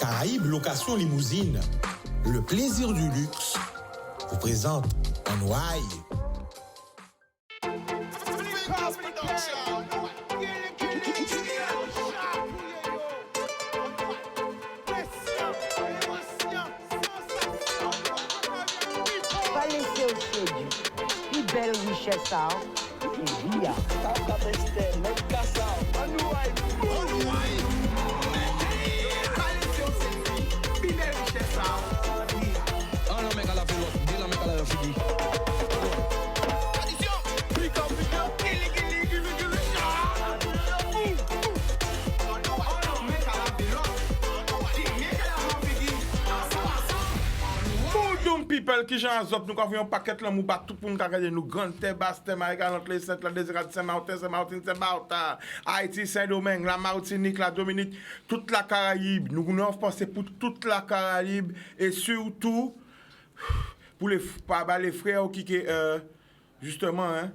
Caraïbes Location Limousine, le plaisir du luxe, vous présente un ouaille. Pas laisser au sédu, plus belle richesse à et via. People qui j'en zop, nous avons un paquet là, nous bat tout pour nous regarder nous grande terre basse terre Maïga notre les Saint la Désirade Saint-Martin Saint-Martin Haïti Saint-Domingue la Martinique la Dominique toute la Caraïbe nous avons pensé pour toute la Caraïbe et surtout pour les frères qui justement hein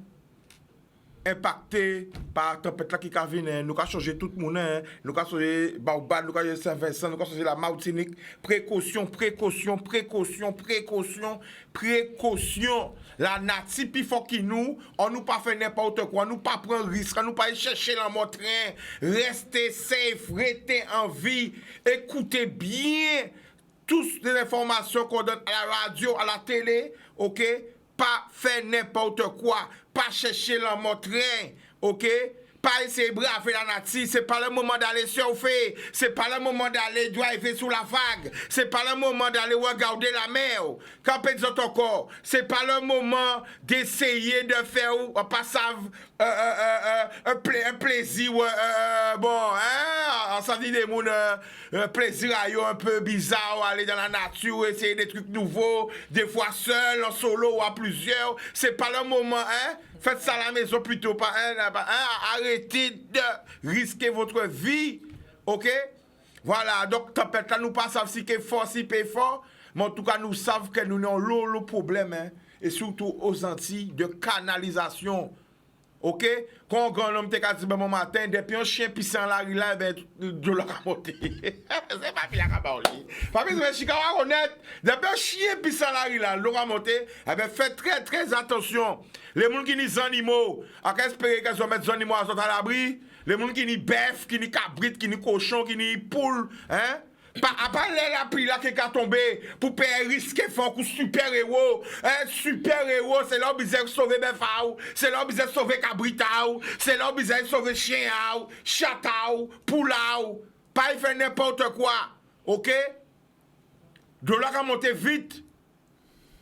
impacté par la tempête qui a venu, nous avons changé tout le monde, nous avons changé Baobab, nous avons changé Saint-Vincent, nous avons changé la Martinique. Précaution. La nature, puis faut qu'il nous, on nous pas fait n'importe quoi, nous pas prendre risque, on nous pas chercher dans mon train. Restez safe, restez en vie, écoutez bien toutes les informations qu'on donne à la radio, à la télé, ok? Pas faire n'importe quoi, pas chercher le train, ok? Pas essayer de braver la nature, c'est pas le moment d'aller surfer, c'est pas le moment d'aller driver sous la vague, c'est pas le moment d'aller regarder la mer, quand encore, c'est pas le moment d'essayer de faire un passage, un plaisir, bon, hein, ça dit des moun, plaisir un peu bizarre, aller dans la nature, essayer des trucs nouveaux, des fois seul, en solo ou à plusieurs, c'est pas le moment, hein? Faites ça à la maison plutôt, pas arrêtez de risquer votre vie, ok? Voilà, donc tempête là, nous pas savons si c'est fort, si c'est fort, mais en tout cas, nous savons que nous avons le problème, hein, et surtout aux Antilles, de canalisation. Ok? Quand un grand homme te dit bon matin, depuis un chien pissé en la rue là, ben, de la monter. C'est pas bien à parler. Papi, je suis honnête. Depuis un chien pissé en la rue là, l'aura monté, eh ben, faites très attention. Les gens qui ont des animaux, à espérer qu'ils vont mettre des animaux à l'abri. Les gens qui ont des bœufs, qui ont des cabrites, qui ont des cochons, qui ont des poules, hein? À part la pluie là qui est tombé pour payer risque fort pour super-héros. Un super-héros, c'est là où ils ont sauvé Befao, c'est là où ils ont sauvé Cabritao, c'est là où ils ont sauvé Chien, Chatao, Poulao. Pas y faire n'importe quoi. Ok? De là qu'à monter vite.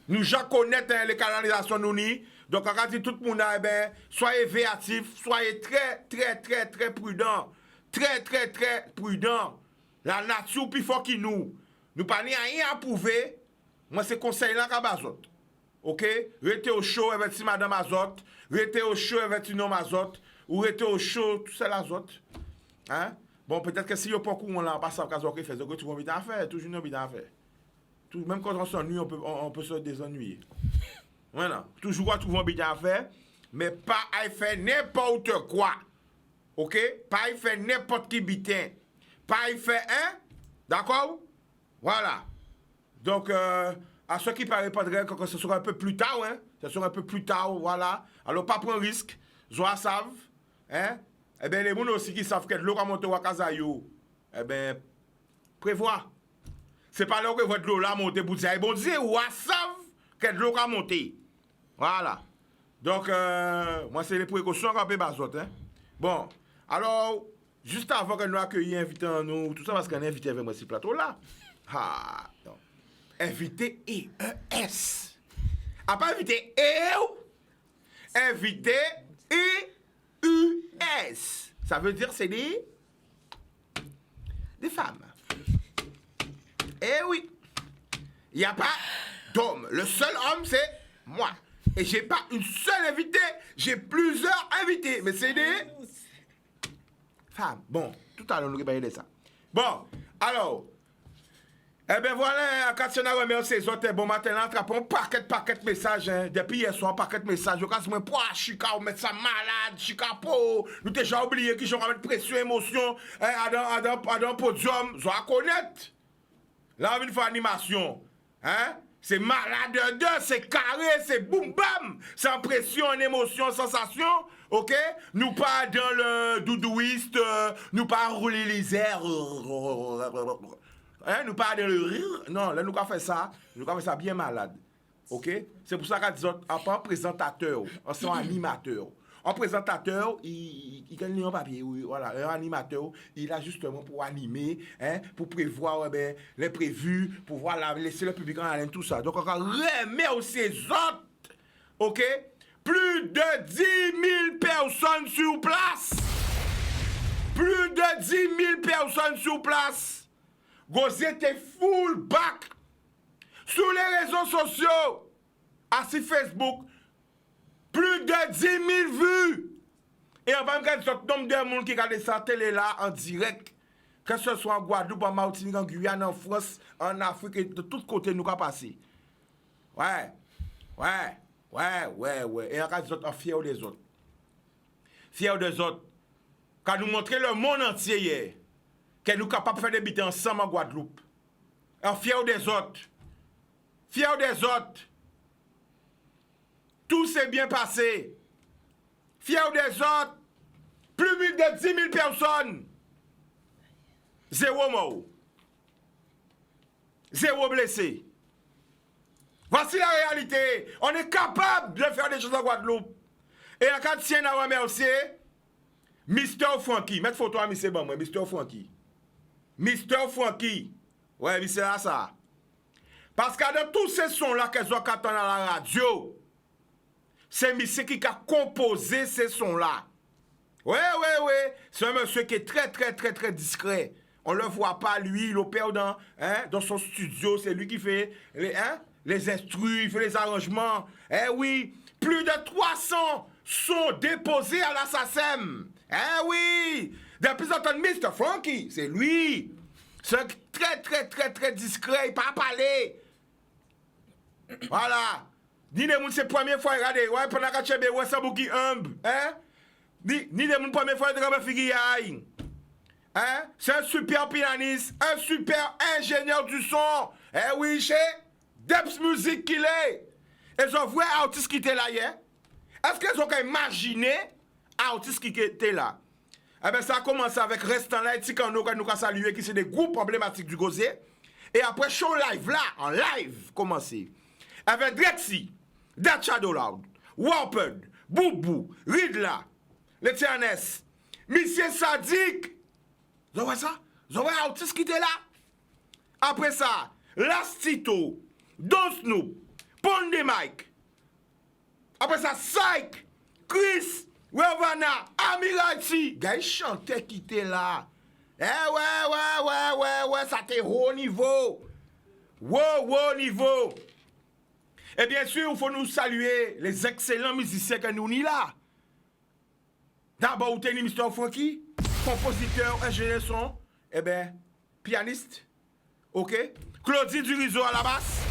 Nous déjà connaissons les canalisations nous ni. Donc quand dit tout le monde, eh ben, soyez véatifs, soyez très prudents. Très prudents. La nature, puis faut qu'il nous pas ni rien à prouver. Moi, c'est conseil là qu'à Bazot. Ok? Restez au chaud avec si madame Azot. Restez au chaud avec si nom Azot. Ou restez au chaud, tout ça l'Azot. Hein? Bon, peut-être que si vous pas courant là, pas ça, qu'à ce fait, donc tu vas bien faire, toujours bien faire. Même quand on s'ennuie, on peut se désennuyer. Voilà. Toujours trouver bien faire, mais pas à faire n'importe quoi. Ok? Pas à faire n'importe qui bitin. Pas y fait un, d'accord? Voilà. Donc, à ceux qui paraît pas de que ce sera un peu plus tard, hein? Ce sera un peu plus tard, voilà. Alors, pas prendre risque. Joie savent, hein? Eh bien, les gens aussi qui savent que l'eau va monter à Kazayo, eh bien, prévoit. C'est pas là que votre l'eau là monter pour dire, bon Dieu, ou savent que l'eau va monter. Voilà. Donc, moi, c'est les précautions qu'on peut basoter, hein? Bon. Alors, juste avant que nous accueillions invité en nous, tout ça parce qu'on est invité avec moi sur ce plateau-là. Ah, non. Invité IES. A pas invité EU. Invité IUS. Ça veut dire c'est des femmes. Eh oui. Il n'y a pas d'homme. Le seul homme, c'est moi. Et j'ai pas une seule invitée. J'ai plusieurs invités. Mais c'est des femmes. Bon, tout à l'heure, nous allons parler de ça. Bon, alors, eh bien voilà, quand on a remercié les autres, bon matin, là, on paquet de messages, hein, depuis hier soir, paquet de messages, quand on pour Chica, on met ça malade, Chica, nous déjà oublié qu'ils ont mettre pression, émotion, à dans podium, je vais connaître. Là, on vient faire animation. Hein? C'est malade de, c'est carré, c'est boum bam. C'est impression, en émotion, sensation. OK? Nous pas dans le doudouiste, nous pas rouler les airs. Hein? Nous pas dans le rire. Non, là, nous pas fait ça. Nous pas fait ça bien malade. OK? C'est pour ça qu'on pas un présentateur, on sont animateur. Un présentateur, il gagne un papier, oui, voilà, un animateur, il a justement pour animer, hein, pour prévoir les prévus, pour voir laisser le public en haleine, tout ça. Donc, on remet aussi les autres, ok? Plus de 10 000 personnes sur place. Plus de 10 000 personnes sur place. Vous êtes full back sur les réseaux sociaux, sur Facebook. Plus de 10 000 vues. Et on va regarder ce nombre de monde qui regarde cette télé là en direct. Que ce soit en Guadeloupe, en Martinique, en Guyane, en France, en Afrique, et de tous côtés nous avons passé. Ouais. Et on regarde en fier des autres. Fier des autres. Quand nous montrer le monde entier hier, que nous sommes capables de faire des bêtises ensemble en Guadeloupe. En fier des autres. Fier des autres. Tout s'est bien passé. Fier des autres. Plus de 10 000 personnes. 0 mort. 0 blessé. Voici la réalité. On est capable de faire des choses en Guadeloupe. Et la carte tienne à remercier Mr. Frankie. Mettez photo à M. Bon, Mr. Frankie. Mr. Frankie. Ouais, c'est là ça. Parce que dans tous ces sons-là qu'elles ont entendus à la radio, c'est monsieur qui a composé ces sons-là. Ouais. C'est un monsieur qui est très discret. On ne le voit pas, lui, il opère dans son studio. C'est lui qui fait les instrus, il fait les arrangements. Eh oui, plus de 300 sont déposés à la SACEM. Eh oui, depuis entendre Mr. Frankie, c'est lui. C'est très discret, il ne peut pas parler. Voilà. Ni de moun c'est première fois regarder ouais pendant que chebe ouais ça bouki humble hein ni de moun première fois de regarder figuier hein c'est un super pianiste, un super ingénieur du son. Eh oui, chez Depth Music qu'il est. Ils ont vu artiste qui était là hier. Est-ce qu'ils ont imaginé artiste qui était là? Eh bien ça a commencé avec Restant là et Tikano que nous avons salué qui c'est des groupes problématiques du Gosier. Et après show live là en live commencé avec Drexy, That Shadow Loud, Warped, Boubou, Ridla, l'Eterness, Monsieur Sadik. Vous voyez ça? Vous voyez l'artiste qui était là? Après ça, Lastito, Don Snoop, Pondy Mike. Après ça, Psych, Chris, Ravana, Amirati. Gars, ils chantaient qui était là. Eh ouais, ça t'est haut niveau. Haut niveau. Et bien sûr, il faut nous saluer les excellents musiciens que nous avons là. D'abord, vous tenez Mr. Frankie, compositeur, ingénieur son, eh bien, pianiste, ok? Claudie Durizo à la basse,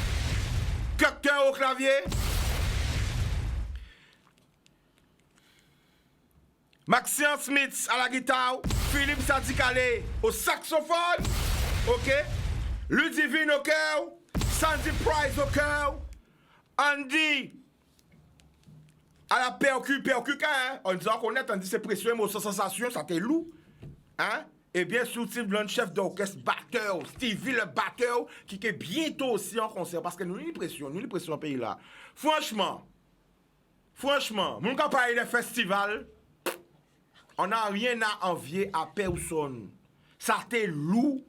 Cocteau au clavier, Maxime Smith à la guitare, Philippe Sadikale au saxophone, ok? Ludivine au cœur, Sandy Price au cœur, Andy à la percu, hein? On dit qu'on est, on dit c'est précieux, mais sans sensation, ça t'est loup, hein? Et bien sûr, Steve Blunt, chef d'orchestre, batteur, Stevie le batteur, qui est bientôt aussi en concert, parce que nous avons une pression au pays là. Franchement, nous quand parler des festivals, on n'a rien à envier à personne. Ça t'est loup.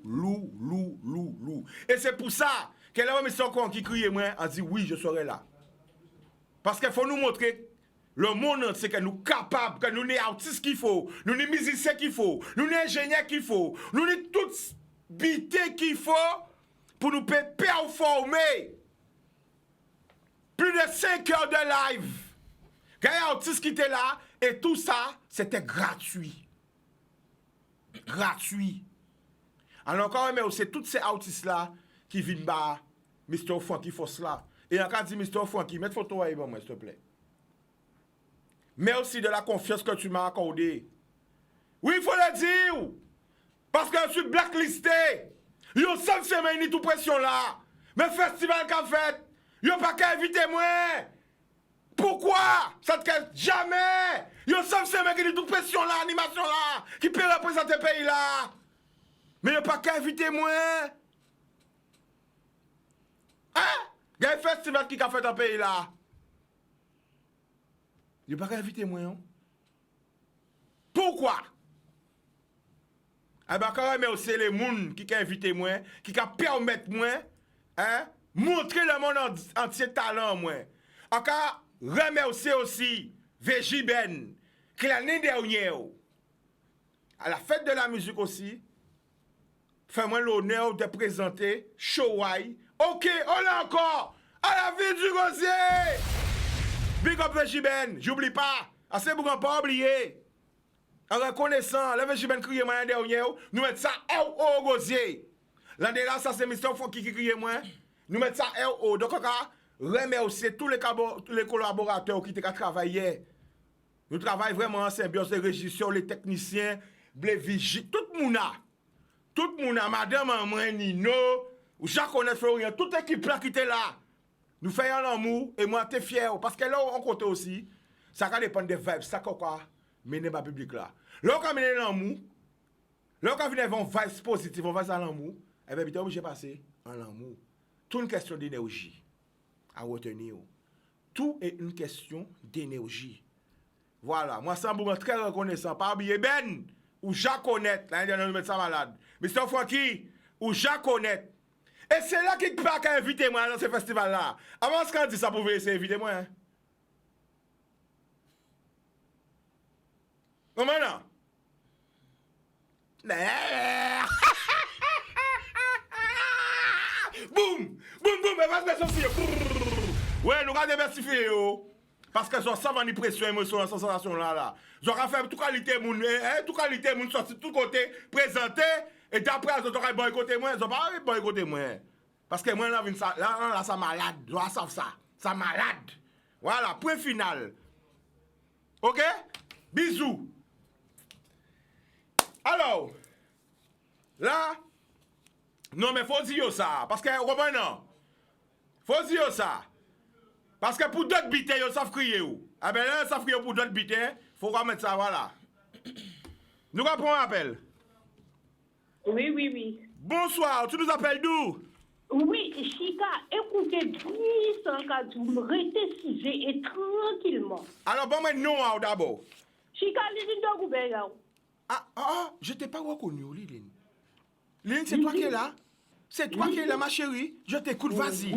Et c'est pour ça que là, M. Sokon qui crie, moi, on dit oui, je serai là. Parce qu'il faut nous montrer le monde entier que nous sommes capables, que nous sommes artistes qu'il faut, nous sommes musiciens qu'il faut, nous sommes ingénieurs qu'il faut, nous sommes toutes bités qu'il faut pour nous performer. Plus de 5 heures de live. Il y a un artiste qui était là et tout ça, c'était gratuit. Alors encore, mais c'est tous ces artistes-là qui viennent bas Mr. Frankie Foss là. Et encore dit Mr. Frankie, mets photo avec moi, s'il te plaît. Merci de la confiance que tu m'as accordée. Oui, il faut le dire. Parce que je suis blacklisté. Yo sans semaine ni tout pression là. Mais festival qu'a fait, yo pas qu'à inviter moi. Pourquoi? Ça te casse jamais. Yo sans semaine qui dit toute pression là, animation là, qui peut représenter le pays là. Mais yo pas qu'à inviter moi. Hein? Il y a un festival qui a fait dans le pays là. Yo pas qu'à inviter moi. Hein? Pourquoi? Eh bien, quand même, c'est les gens qui ont invité moi, qui ont permis moi, hein, montrer le monde entier talent moi. Encore, remercier aussi VJ Ben, qui l'année dernière, à la fête de la musique aussi, fait-moi l'honneur de présenter Showai. Ok, on l'a encore, à la ville du Rosier. Big up VJ Ben, j'oublie pas, assez pour ne pas oublier. En reconnaissant, le VJ Ben crié moi l'année dernière, nous mettons ça au Rosier. L'année là, ça c'est Mr. Funky qui crié moi. Nous mettons ça au. Donc, on remercie tous les collaborateurs qui ont travaillé. Nous travaillons vraiment en symbiose, les régisseurs, les techniciens, les vigiles, tout le monde. Tout le monde, madame, moi, Nino, ou Jacques-Honnête Florian, toute l'équipe là qui était là. Nous faisons un amour et moi, t'es fier. Parce que là, on compte aussi, ça va dépendre des vibes, ça quoi. Mener ma public là. Là, quand on mène l'amour, là, quand on vient avoir une vibe positive, on va dans l'amour, eh bien, vite, obligé de passer en l'amour. Tout une question d'énergie à retenir. Tout est une question d'énergie. Voilà. Moi, ça me très reconnaissant. Pas oublier Ben ou Jacques-Honnête. L'année dernière, nous mettons ça malade. Mr. Franky ou Jacques-Honnête. Et c'est là qu'il peut inviter moi dans ce festival-là. Avant ce qu'on dit ça, vous pouvez essayer d'inviter moi. Hein? Comment non? Boum! Boum, boum! Mais vas-y, Sophie! Ouais, nous allons diversifier. Parce que ça va ni pression, émotion, sensation là. Ils auront fait toute qualité, toute qualité, sorti de tout côté, présenté, et d'après, ils auront boycotté moi. Ils n'ont pas boycotté moi. Parce que moi, là, ça malade. Ils savent ça. Ça malade. Voilà, point final. Ok? Bisous. Alors, là, non mais faut dire ça, parce que, non, faut dire ça, parce que pour d'autres bitins, ils savent crier. Ah ben là, ils savent crier pour d'autres bitins, faut remettre ça, voilà. Nous reprenons un appel. Oui. Bonsoir, tu nous appelles d'où? Oui, Chica, écoutez, doucement, restez cisé et tranquillement. Alors, bon, mais non, d'abord. Chica, Liline de Goubert. Je t'ai pas reconnu, Liline. Liline, c'est toi qui es là? C'est toi qui es là, ma chérie? Je t'écoute, vas-y.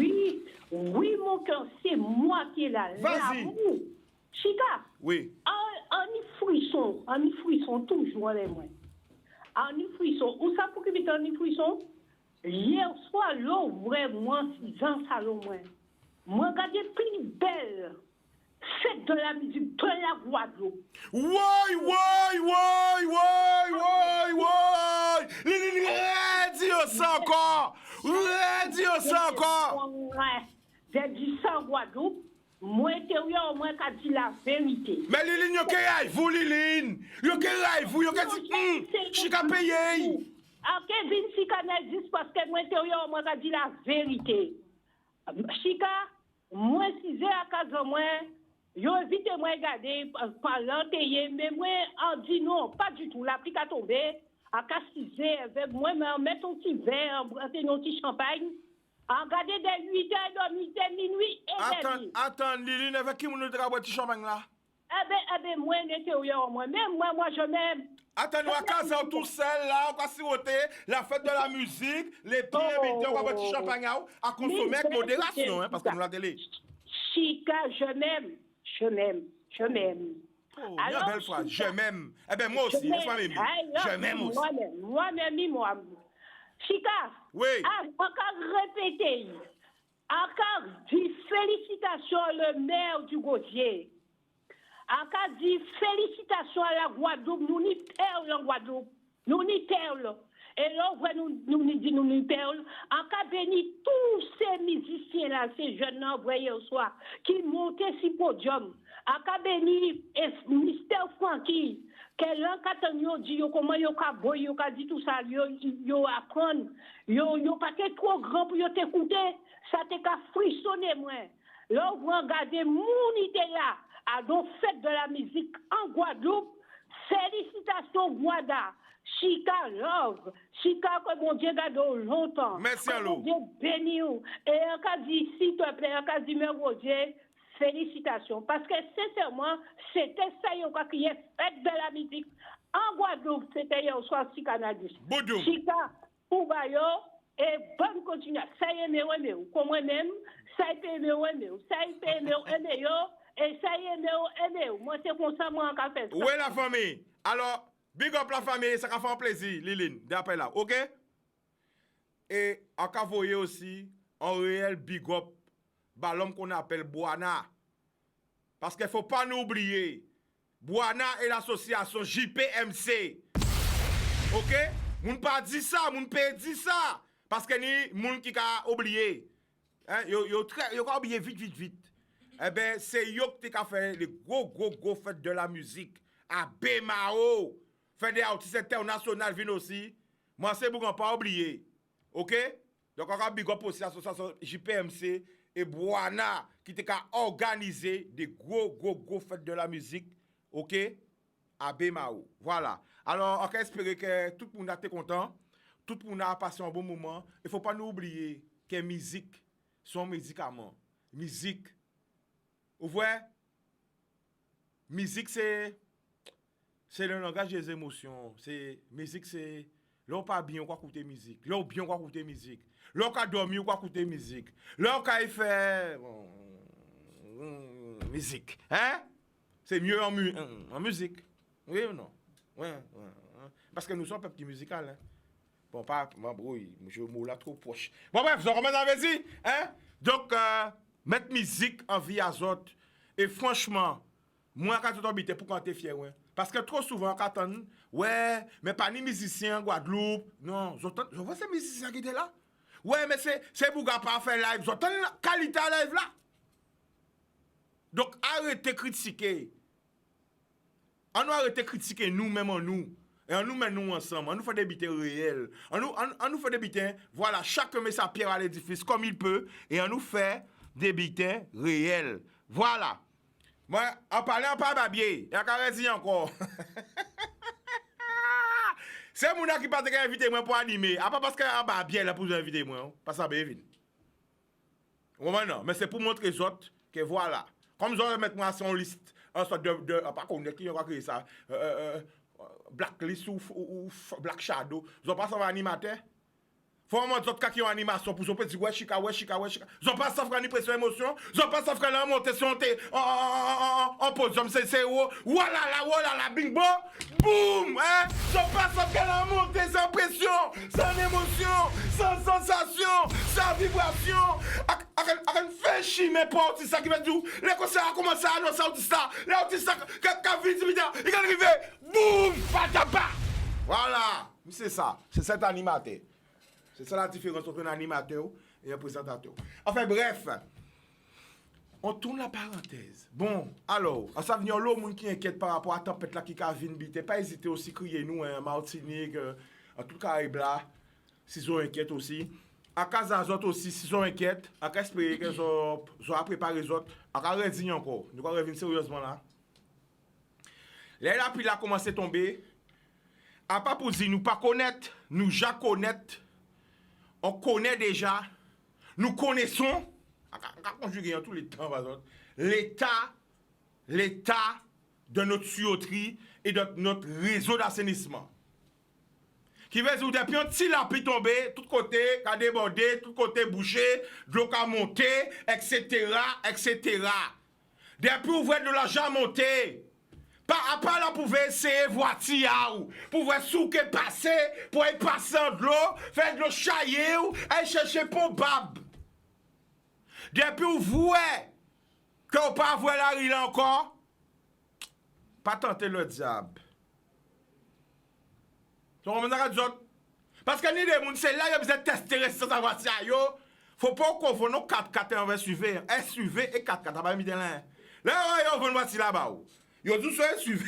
Oui, mon cœur, c'est moi qui est là. Vas-y. Chica. Oui. Un frisson, toujours les moins. Un frisson. Où ça pour que tu un frisson? Hier soir, là, vraiment, dans le salon, moi, regardez plus belle fête de la musique de la Guadeloupe. Liline, redis ça encore. J'ai dit ça en Guadeloupe. Moi, intérieur, moi, qui dit la vérité. Mais Liline, yo que vous, Liline. Yo que dit, je suis qu'à payer. Kevin Chica n'existe parce que moi, intérieur, moi, qui dit la vérité. Chica, moi, si j'ai à casa, moi, yo évite moi regarder par l'anteye, mais moi, en dit non, pas du tout. L'applique à tomber, à castiser avec moi, mais mettre un petit verre, un petit champagne. En garder des 8h, 8h, minuit et Attends, Liline, avec qui nous travaillons petit champagne là? Eh ben, moi, l'intérieur, moi, même moi, je m'aime. Attends, nous à casa tout seul là, on va siroter la fête de la musique, les pieds, on va boire petit champagne à consommer avec modération, hein, parce que nous la télé. Chica, je m'aime. Oh, alors, belle phrase, je m'aime. Eh bien, moi aussi, laisse-moi m'aimer. Je m'aime aussi. Moi-même. Chica, oui. Encore répéter, encore dit félicitations le maire du Gautier. Encore dit félicitations à la Guadeloupe, nous n'y perles en Guadeloupe, nous n'y perles. Et là, nous n'y perles. Encore béni tous ces musiciens-là, ces jeunes-là, voyez au soir, qui montaient sur podium. Encore béni Mr. Franky, Quel quand yo dit yo comment yo ka boy yo ka dit tout ça yo apprendre yo pas trop grand pour yo t'écouter ça te ka frissonner moi là vous regardez mounité là à donc fête de la musique en Guadeloupe félicitations Guada Chika love Chika que mon Dieu garde longtemps merci à mon Dieu béni et un cas dit s'il te plaît un cas dit mon Dieu félicitations, parce que sincèrement, c'était ça qui est fête de la musique. En Guadeloupe, c'était hier soir si Canadien. Chika, Oubayo, et bonne continuation. Ça y est, mais comme moi-même, ça y est, mais ça y est, mais et ça y est, mais moi, c'est pour ça, moi, en fait. Où est la famille? Alors, big up la famille, ça va faire plaisir, Liline, d'après là, ok? Et en cas voyez aussi, en réel big up, bah, l'homme qu'on appelle Boana. Parce qu'il ne faut pas nous oublier. Boana est l'association JPMC. Ok? Moun pas dit ça, moun pas dit ça. Parce que ni moun qui a oublié. Hein? Yo a oublié vite. Eh ben, c'est yo qui a fait les gros fêtes de la musique. À Bemao. Fait des artistes internationaux viennent aussi. Moi, c'est pour pas oublier. Ok? Donc, on a big up aussi l'association JPMC. Et Boana, qui t'a organisé des gros fêtes de la musique, ok, à Bemao. Voilà. Alors, on peut espérer que tout le monde a été content, tout le monde a passé un bon moment. Il ne faut pas nous oublier que la musique, sont médicaments. Musique, vous voyez, musique, c'est le langage des émotions. Musique, c'est... Là, on pas bien, on va écouter musique. Là, on bien, on va écouter musique. Là, on va dormir, on va écouter musique. Là, on va faire musique. Hein? C'est mieux en musique. Oui ou non? Oui. Parce que nous sommes un peuple musical. Hein? Bon, pas... oui, je me là trop proche. Bon, bref, je remets dans vas-y. Hein? Donc, mettre musique en vie à autres. Et franchement, moi, quand tu t'habites, pour quand tu es fier, ouais. Parce que trop souvent, quand on ouais, mais pas ni musicien Guadeloupe. Non, je vois ces musiciens qui étaient là. Ouais, mais c'est pour pas faire live. J'entends la qualité à live là. Donc, arrêtez de critiquer. On nous arrêtez de critiquer nous-mêmes en nous. Et on nous met nous ensemble. On nous fait des bités réels. On nous fait des bités, voilà, chacun met sa pierre à l'édifice comme il peut. Et on nous fait des bités réels. Voilà. Moi, en parlant pas babier, il y a qu'à dire encore. C'est mon qui pas invité moi pour animer. Ah, pas parce que ah bah bien là pour inviter moi, pas ça bien vite. Non, mais c'est pour montrer aux autres que voilà. Comme je vais mettre moi sur une liste, en sorte de pas connaître qui va créer ça. Blacklist ou Black Shadow. Je pas ça va animateur. Faut moi d'autres qui ont animation pour son petit ouais chica. J'en pas ça faire une pression émotion, j'en pas ça faire la montée sur en podium c'est voilà bing bon boum hein, j'en pas ça faire la montée sans pression, sans émotion, sans sensation, sans vibration, avec fait chier mais pas c'est ça qui veut dire les concerts a commencé à annoncer ça, les artistes qui vite il va arriver boum patapa. Voilà, c'est ça, c'est cet animateur. C'est ça la différence entre un animateur et un présentateur. Enfin bref, on tourne la parenthèse. Bon, alors, en ça venir l'autre monde qui inquiète par rapport à la tempête là qui a vite, pas hésiter aussi à crier nous, hein, Martinique, en tout cas, là, s'ils sont inquiets aussi. À Casa autres aussi, s'ils sont inquiets, à espérer qu'ils ont préparé les autres, à redire encore. Nous allons revenir sérieusement là. Là, puis là, commencé à tomber. À pas pour dire, nous pas connaître, nous déjà connaître. On connaît déjà, nous connaissons, on va conjuguer en tous les temps, l'état de notre tuyauterie et de notre réseau d'assainissement. Qui veut dire depuis un petit lapis tombé, tout côté, qu'a débordé, tout côté bouché, de l'eau qu'a monté, etc. Depuis ouvert de l'argent monté. À part là, pour essayer voiture, pour voir sous que passer, pour y passer de l'eau, faire de l'eau chailler, aller chercher pour bab. Depuis vous voyez que vous pas voir la rue encore, pas tenter le diable. Parce que ni des gens, c'est là que vous êtes testé sur sa voiture. Faut pas qu'on fasse nos 4x4 en SUV. SUV et 4x4, pas mis de là. Là, on va une voiture là-bas. Yo tout ça suivi.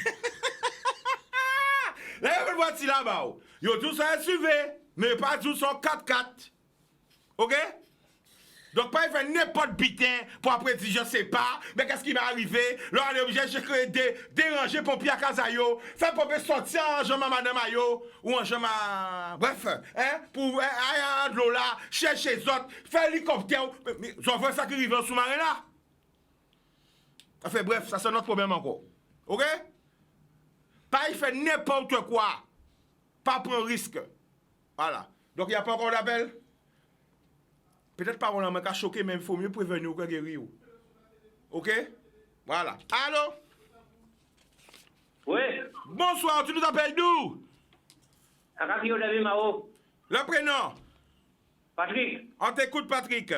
belle voiture là-bas. Yo tout ça SUV, mais pas tout son 4x4. OK? Donc, pas faire n'importe bitin pour après dire je sais pas, mais qu'est-ce qui m'est arrivé? Là, on est obligé de déranger pompier à Kazayo, faire pompier sortir en jambe à madame Ayo, ou en jambe à. Bref, hein, pour aller en de l'eau là, chercher les autres, faire hélicoptère. Mais j'en vois ça qui arrive en sous-marin là. Enfin, bref, ça c'est notre problème encore. OK? Pas y faire n'importe quoi. Pas prendre risque. Voilà. Donc, il n'y a pas encore d'appel? Peut-être pas on a choqué, mais il faut mieux prévenir que guérir. OK? Voilà. Allô? Oui. Bonsoir, tu nous appelles d'où? Akakio David Mao. Le prénom? Patrick. On t'écoute, Patrick.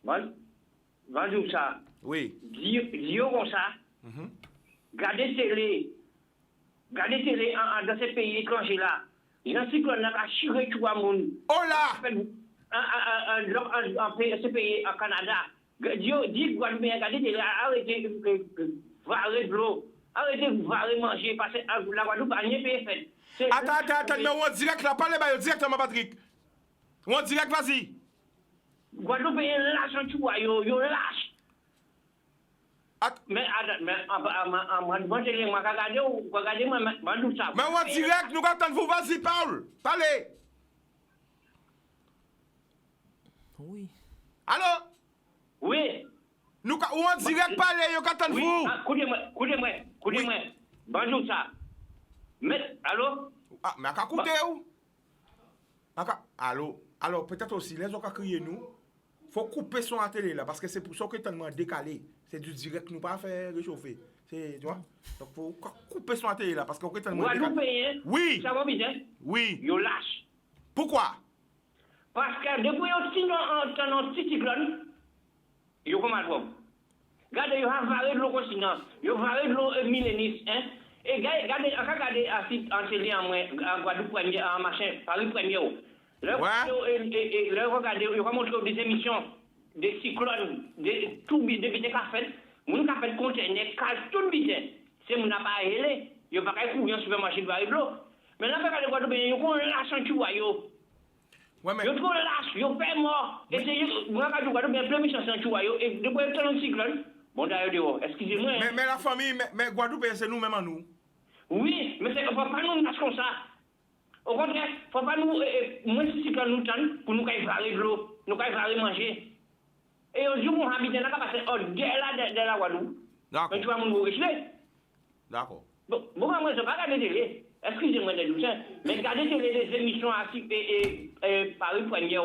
Bonjour ça. Oui. Dis comme ça. Gardez télé dans ces pays étrangers là. Il y a un cyclone qui a chiré tout le monde. Oh là! En ce pays, au Canada, dit Guadeloupe, arrêtez varer de l'eau, arrêtez de varer manger, parce que la Guadeloupe a rien payé fait. Attends, mais on direct là, parlez directement, Patrick. On direct, vas-y. Guadeloupe est lâche en tout, yo lâche. Mais on direct, nous attendons vous, vas-y, parle. Parlez. Oui. Allô? Oui. Nous on direct parler, yo attendons vous. Écoutez-moi. Bonjour ça. Mais, allô? Ah, mais à écouter où? Allô? Alors, peut-être aussi, les gens qui crient nous, faut couper son télé là, parce que c'est pour ça que c'est tellement décalé. C'est du direct, nous pas faire réchauffer. Tu vois? Donc, faut couper son télé là, parce que c'est tellement décalé. Oui. Ça va bien? Oui. Yo lâche. Pourquoi? Parce que depuis un petit cyclone, yo comme à regardez, yo a varé de l'eau continent, yo varé de l'eau millénis, hein? Et regardez en télé en Guadeloupe premier, en machin, Paris premier. Là, regardez, yo va montrer des émissions, des cyclones, tout des bidets qu'a fait, mon qu'a fait conteneur, tout bidets. C'est mon appareil, yo pas qu'à courir en supermarché de varé de l'eau. Mais là, regardez Guadeloupe, yo qu'on lâche en tout, yo. Ouais, mais... Yo trop lâche, yo fait mort. Et c'est moi quand je vois bien plein mission sans chouayo et depuis un cyclone. Bon d'ailleurs, excusez-moi. Mais la famille, mais Guadeloupe c'est nous même à nous. Oui, mais c'est faut pas nous lâcher comme ça. Au contraire, faut pas nous moins si cyclone nous tente pour nous cailler varer de l'eau, nous cailler varer manger. Et au jour où on habite là passer au là de la Guadeloupe. D'accord. Mais tu vas mon riche. D'accord. Bon, moi je pas regarder télé. Excusez-moi de douceur, mais regardez les émissions à Paris Premier à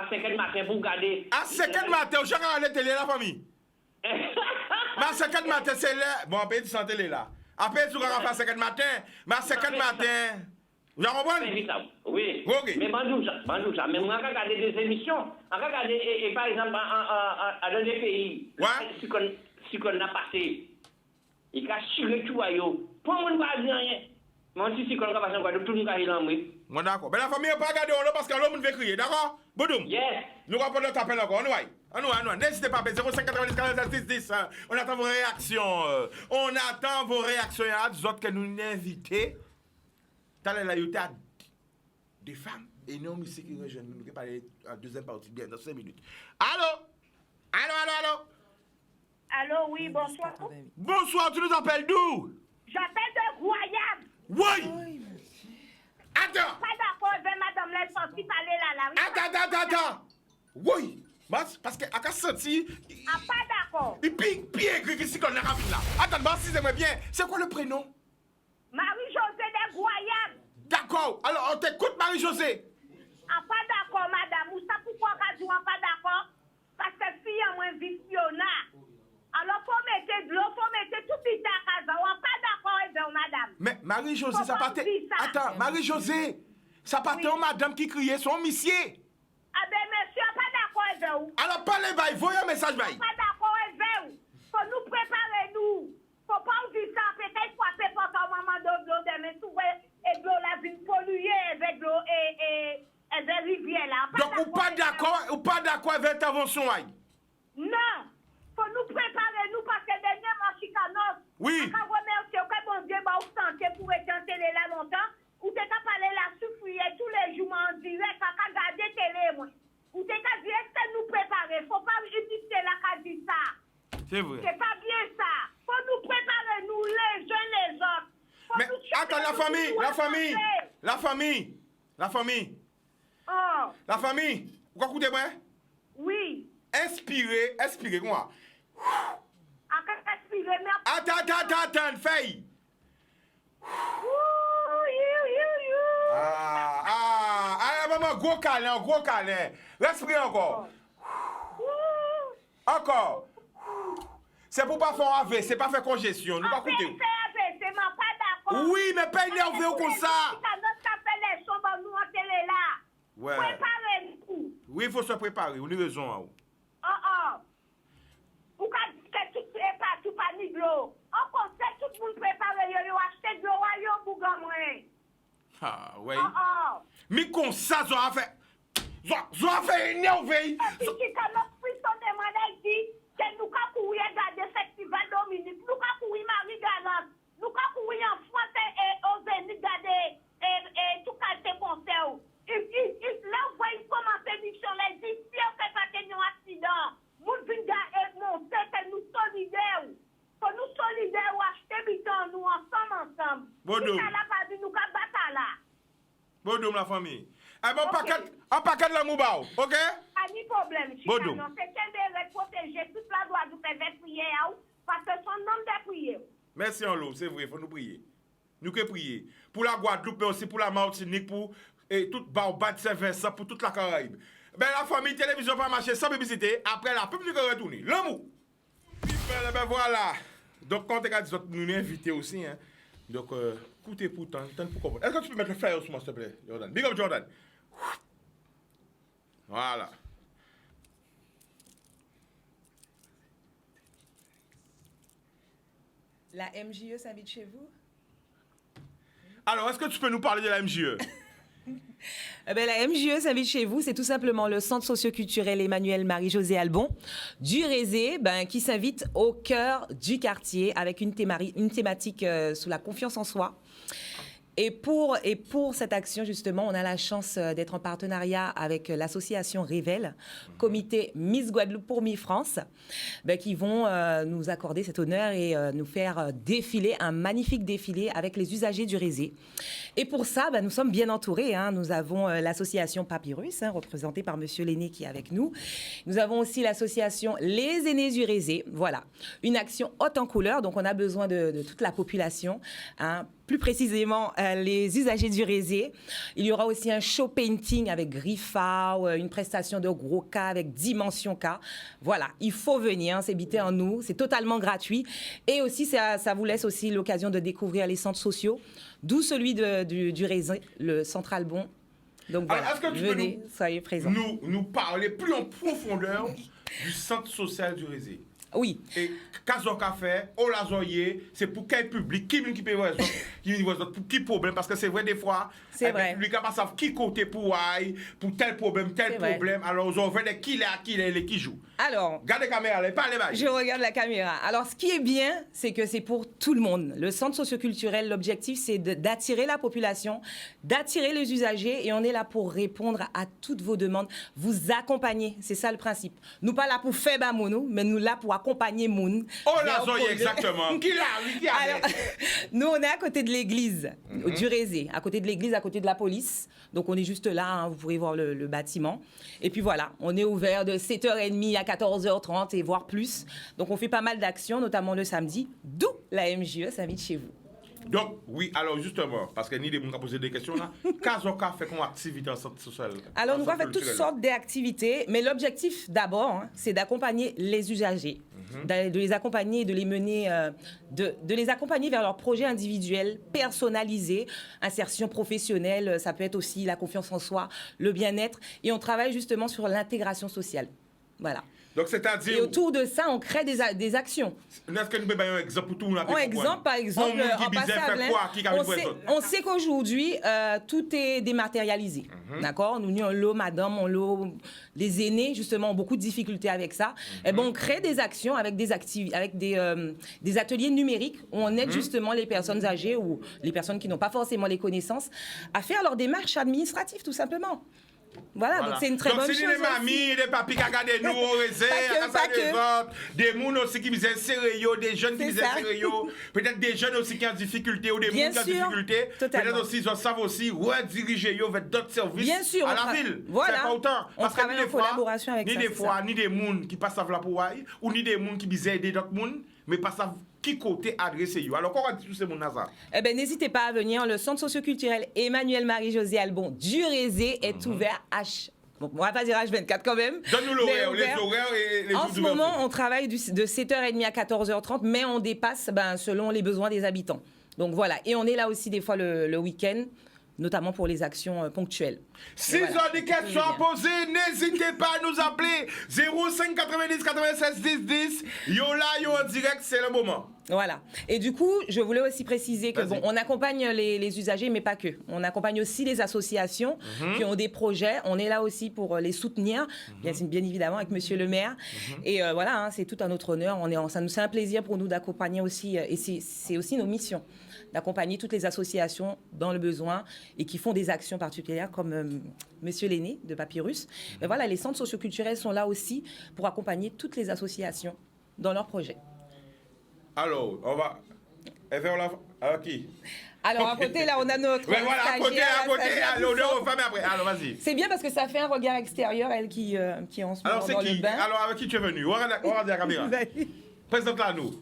5h du matin pour regarder. À 5h du matin, je regarde la télé, la famille. Mais à 5h du matin, c'est là. Bon, après, tu sens télé là. Après, tu regardes à 5h du matin. Mais à 5h du matin. Vous comprenez? Oui. Ok. Mais bonjour ça. Mais moi, je regarde des émissions. Je regarde, par exemple, dans des pays. Ouais. Si qu'on a passé. Il a chiré tout à yo. Pour moi, ne pas dire rien. Moi, si qu'on a passé, tout le monde a eu l'envie. Bon, d'accord. Mais la famille n'a pas regardé parce que l'homme veut crier, d'accord? Boudoum. Yes. Nous allons prendre notre appel encore. On nous. N'hésitez pas à appeler 0590 46 10. On attend vos réactions. On attend vos réactions. Il y a des autres que nous invitons. T'as la yuté des femmes. Et nous, ici, qui rejoignent. Nous allons parler en deuxième partie, bien dans 5 minutes. Allô? Allô, oui, bonsoir. Bonsoir, tu nous appelles d'où? J'appelle de Royal. Oui. Attends. Pas d'accord avec madame Lelson qui parlait là. Attends. Oui. Parce qu'à qu'à senti. Ah, pas d'accord. Et puis écrit ici qu'on a raffiné là. Attends, si j'aimerais bien. C'est quoi le prénom? Marie-Josée de Royal. D'accord. Alors, on t'écoute, Marie-Josée. Ah, pas d'accord, madame. Ou ça, pourquoi on pas d'accord? Parce que si y a moins visionnat. Alors, faut mettre de l'eau, faut mettre tout petit à casa. On pas d'accord avec vous, madame. Mais Marie-Josée, ça partait. Attends, Marie-Josée, ça partait aux madame qui criait son monsieur. Ah ben, monsieur, pas d'accord avec vous. Alors, parlez, voyez un message, Pas d'accord avec vous. Faut nous préparer, nous. Faut pas ouvrir ça, peut-être frapper pour un moment de l'eau, mais trouver et de l'eau la ville polluée avec l'eau et des rivières là. Donc, ou pas d'accord avec l'intervention, non. Faut nous préparer, nous, parce que dernièrement, Chicanos. Oui. Quand remercier, que bon Dieu, bah, vous sentez pour être en télé là, C'est vrai. C'est pas bien ça. Faut nous préparer, nous, les jeunes, les autres. Faut Mais nous chercher attends, la nous famille, nous la famille, avancer. la famille, la famille, Oh, la famille. Vous écoutez-moi? oui. Inspirez, moi. À quoi respirer, mais... Attends, feuille. Maman, gros câlin. Respire encore. Encore. C'est pour pas faire AV, c'est pas faire congestion. Nous pas écouter. C'est ma pas d'accord. Oui, mais pas énervé comme ça. Ouais. Préparez-nous. Oui, il faut se préparer. On a raison. Hein. Ou quand tu prépares, tu pas ni de l'eau. On conseille tout le monde préparer, yo acheter de l'eau, yo bougon moins. Ah, ouais. Oh. Mais comme ça, ça a fait. Ça a fait énervé. Et puis, qui quand notre frisson demande, dit que nous avons couru regarder le festival Dominique, nous avons couru Marie-Galante, nous avons couru en France et aux Zénith regarder tout qualité concert. Là, vous voyez comment c'est mission, les dit, si on fait pas un accident, nous venons que nous solidaires. Faut nous solidaires ou acheter biton, nous ensemble. Bodou. Si ça n'a pas dit, nous avons battu là. Bodou, la famille. Eh ben, un paquet de la moubao, ok? Pas de problème, Bodou. Chicano. C'est qu'elle devrait protéger toute la loi du fait prière, parce que son nom de prière. Merci en l'eau, c'est vrai, il faut nous prier. Nous que prier. Pour la Guadeloupe, mais aussi pour la Martinique, pour toute Barbados, de Saint-Vincent, pour toute la Caraïbe. Ben la famille télévision va marcher sans publicité, après la publicité va retourner. L'amour. Ben voilà. Donc, quand tu as dit, nous inviter aussi, hein. Donc, écoutez pourtant, pour comprendre. Est-ce que tu peux mettre le flyer sur moi, s'il te plaît, Jordan? Big up, Jordan. Voilà. La MJE s'invite chez vous? Alors, est-ce que tu peux nous parler de la MJE? La MJE s'invite chez vous, c'est tout simplement le centre socioculturel Emmanuel Marie-Josée Albon du Rézé, qui s'invite au cœur du quartier avec une thématique sous la confiance en soi. Et pour cette action, justement, on a la chance d'être en partenariat avec l'association Révèle, comité Miss Guadeloupe pour Miss France, qui vont nous accorder cet honneur et nous faire défiler, un magnifique défilé avec les usagers du Rézé. Et pour ça, nous sommes bien entourés. Hein. Nous avons l'association Papyrus, représentée par Monsieur Lenné qui est avec nous. Nous avons aussi l'association Les Aînés du Rézé. Voilà, une action haute en couleur, donc on a besoin de toute la population, hein. Plus précisément les usagers du Rézé. Il y aura aussi un show painting avec Griffa, une prestation de gros cas avec Dimension K. Voilà, il faut venir, c'est bité en nous, c'est totalement gratuit. Et aussi, ça vous laisse aussi l'occasion de découvrir les centres sociaux, d'où celui du Rézé, le Centre Albon. Donc voilà, est-ce que tu venez, peux soyez présents. nous parler plus en profondeur du centre social du Rézé? Oui. Et Kazo Café, Olazoye, c'est pour quel public, qui peut voir pour qui problème, parce que c'est vrai des fois, c'est vrai. Le public n'a pas savoir qui côté pour tel problème, alors ils ont fait qui joue. Alors, regardez la caméra, parlez. Je regarde la caméra. Alors, ce qui est bien, c'est que c'est pour tout le monde. Le centre socioculturel, l'objectif, c'est d'attirer la population, d'attirer les usagers, et on est là pour répondre à toutes vos demandes, vous accompagner. C'est ça le principe. Nous pas là pour faire bamounou, mais nous là pour accompagner Moun. Oh là, exactement. Qui Alors, nous, on est à côté de l'église du Rézé, à côté de l'église, à côté de la police. Donc, on est juste là, hein, vous pourrez voir le bâtiment. Et puis voilà, on est ouvert de 7h30 à 14h30 et voire plus. Donc, on fait pas mal d'actions, notamment le samedi, d'où la MJE s'invite chez vous. Donc, oui, alors justement, parce que ni des gens qui posé des questions là, Kazoka fait comme activité en centre social? Alors, nous avons fait toutes sortes d'activités, mais l'objectif d'abord, hein, c'est d'accompagner les usagers, de les accompagner, de les mener, de les accompagner vers leurs projets individuels, personnalisés, insertion professionnelle, ça peut être aussi la confiance en soi, le bien-être, et on travaille justement sur l'intégration sociale. Voilà. Donc, c'est-à-dire... Et autour de ça, on crée des actions. Est-ce que nous pouvons un exemple pour tout le monde? Par exemple, on sait qu'aujourd'hui, tout est dématérialisé. D'accord? Nous, on l'eau, madame, on l'eau, les aînés, justement, ont beaucoup de difficultés avec ça. Et on crée des actions avec des ateliers numériques où on aide justement les personnes âgées ou les personnes qui n'ont pas forcément les connaissances à faire leur démarche administrative, tout simplement. Voilà, donc c'est une très bonne chose. Donc, c'est des mamies, des papis qui regardent nous au réserve, des gens aussi qui visent sérieux, des jeunes qui visent sérieux, peut-être des jeunes aussi qui ont des difficultés ou des gens qui ont des difficultés. Peut-être aussi, ils savent aussi rediriger vers d'autres services à la ville. Voilà. C'est pas autant. On travaille en collaboration avec ça. Ni des fois, ni des gens qui passent à la pour ou ni des gens qui visent aider d'autres gens, mais pas ça. Qui côté adressé you. Alors, comment dit tous ces gens là? Eh ben, n'hésitez pas à venir. Le centre socioculturel Emmanuel Marie-Josée Albon du Rézé est ouvert bon, on va pas dire H24 quand même. Donne-nous l'horaire, les horaires et les jours En ce moment, on travaille de 7h30 à 14h30, mais on dépasse selon les besoins des habitants. Donc voilà. Et on est là aussi des fois le week-end, notamment pour les actions ponctuelles. Si vous avez des questions à poser, n'hésitez pas à nous appeler 05 90 96 10 10. Yo là, yo en direct, c'est le moment. Voilà. Et du coup, je voulais aussi préciser que on accompagne les usagers, mais pas que. On accompagne aussi les associations qui ont des projets. On est là aussi pour les soutenir, bien évidemment, avec Monsieur le maire. Et voilà, c'est tout à notre honneur. C'est un plaisir pour nous d'accompagner aussi, et c'est aussi nos missions, d'accompagner toutes les associations dans le besoin et qui font des actions particulières, comme Monsieur Lenné de Papyrus. Mais voilà, les centres socioculturels sont là aussi pour accompagner toutes les associations dans leurs projets. Alors, on va. Alors qui? Alors, à côté, là, on a notre. Mais voilà, à côté, l'honneur aux femmes après. Alors, vas-y. C'est bien parce que ça fait un regard extérieur, elle qui est en ce moment dans le bain. Alors, avec qui tu es venu? On regarde la caméra. Présente-la à nous.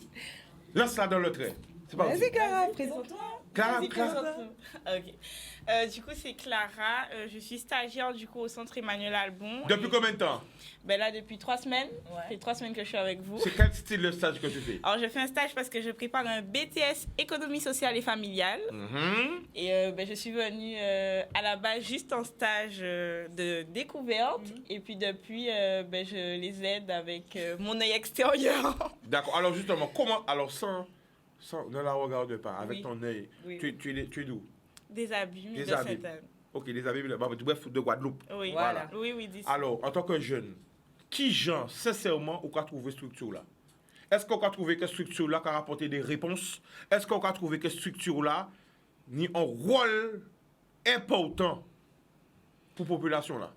Lance-la dans le trait. C'est pas Vas-y, Clara, présente-toi. Clara. Ok. Du coup, c'est Clara. Je suis stagiaire du coup au centre Emmanuel Albon. Depuis combien de temps? Ben là, depuis 3 semaines. Ça fait 3 semaines que je suis avec vous. C'est quel style de stage que tu fais? Alors, je fais un stage parce que je prépare un BTS économie sociale et familiale. Et je suis venue à la base juste en stage de découverte. Et puis depuis, je les aide avec mon œil extérieur. D'accord. Alors justement, comment? Alors ne la regarde pas, avec ton œil. Oui. Tu es d'où? Des abîmes de Abîmes. Sainte-Anne. Ok, des abîmes. Bref, de Guadeloupe. Oui, Voilà. Oui, d'ici. Alors, en tant que jeune, qui genre, sincèrement, on a trouvé cette structure-là? Est-ce qu'on a trouvé que cette structure-là a rapporté des réponses? Est-ce qu'on a trouvé que cette structure-là a un rôle important pour la population-là?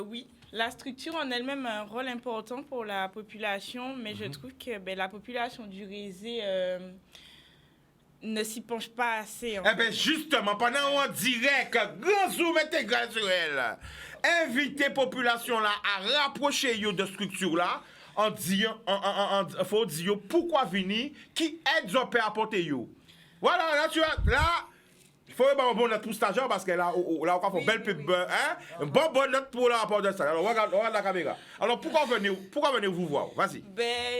Oui, la structure en elle-même a un rôle important pour la population, mais je trouve que la population du Rézé ne s'y penche pas assez. Eh bien, justement, pendant on dirait que grand zoom intégral sur elle, inviter la population là à rapprocher yo de structure là, en disant, faut dire pourquoi venir, qui aide à apporter yo. Voilà, là tu vois, là. Il faut un bon note pour stagiaire parce que là, on va faire une belle pub, un bon note pour le rapport de ça. Alors, regarde la caméra. Alors, pourquoi venez vous voir? Vas-y.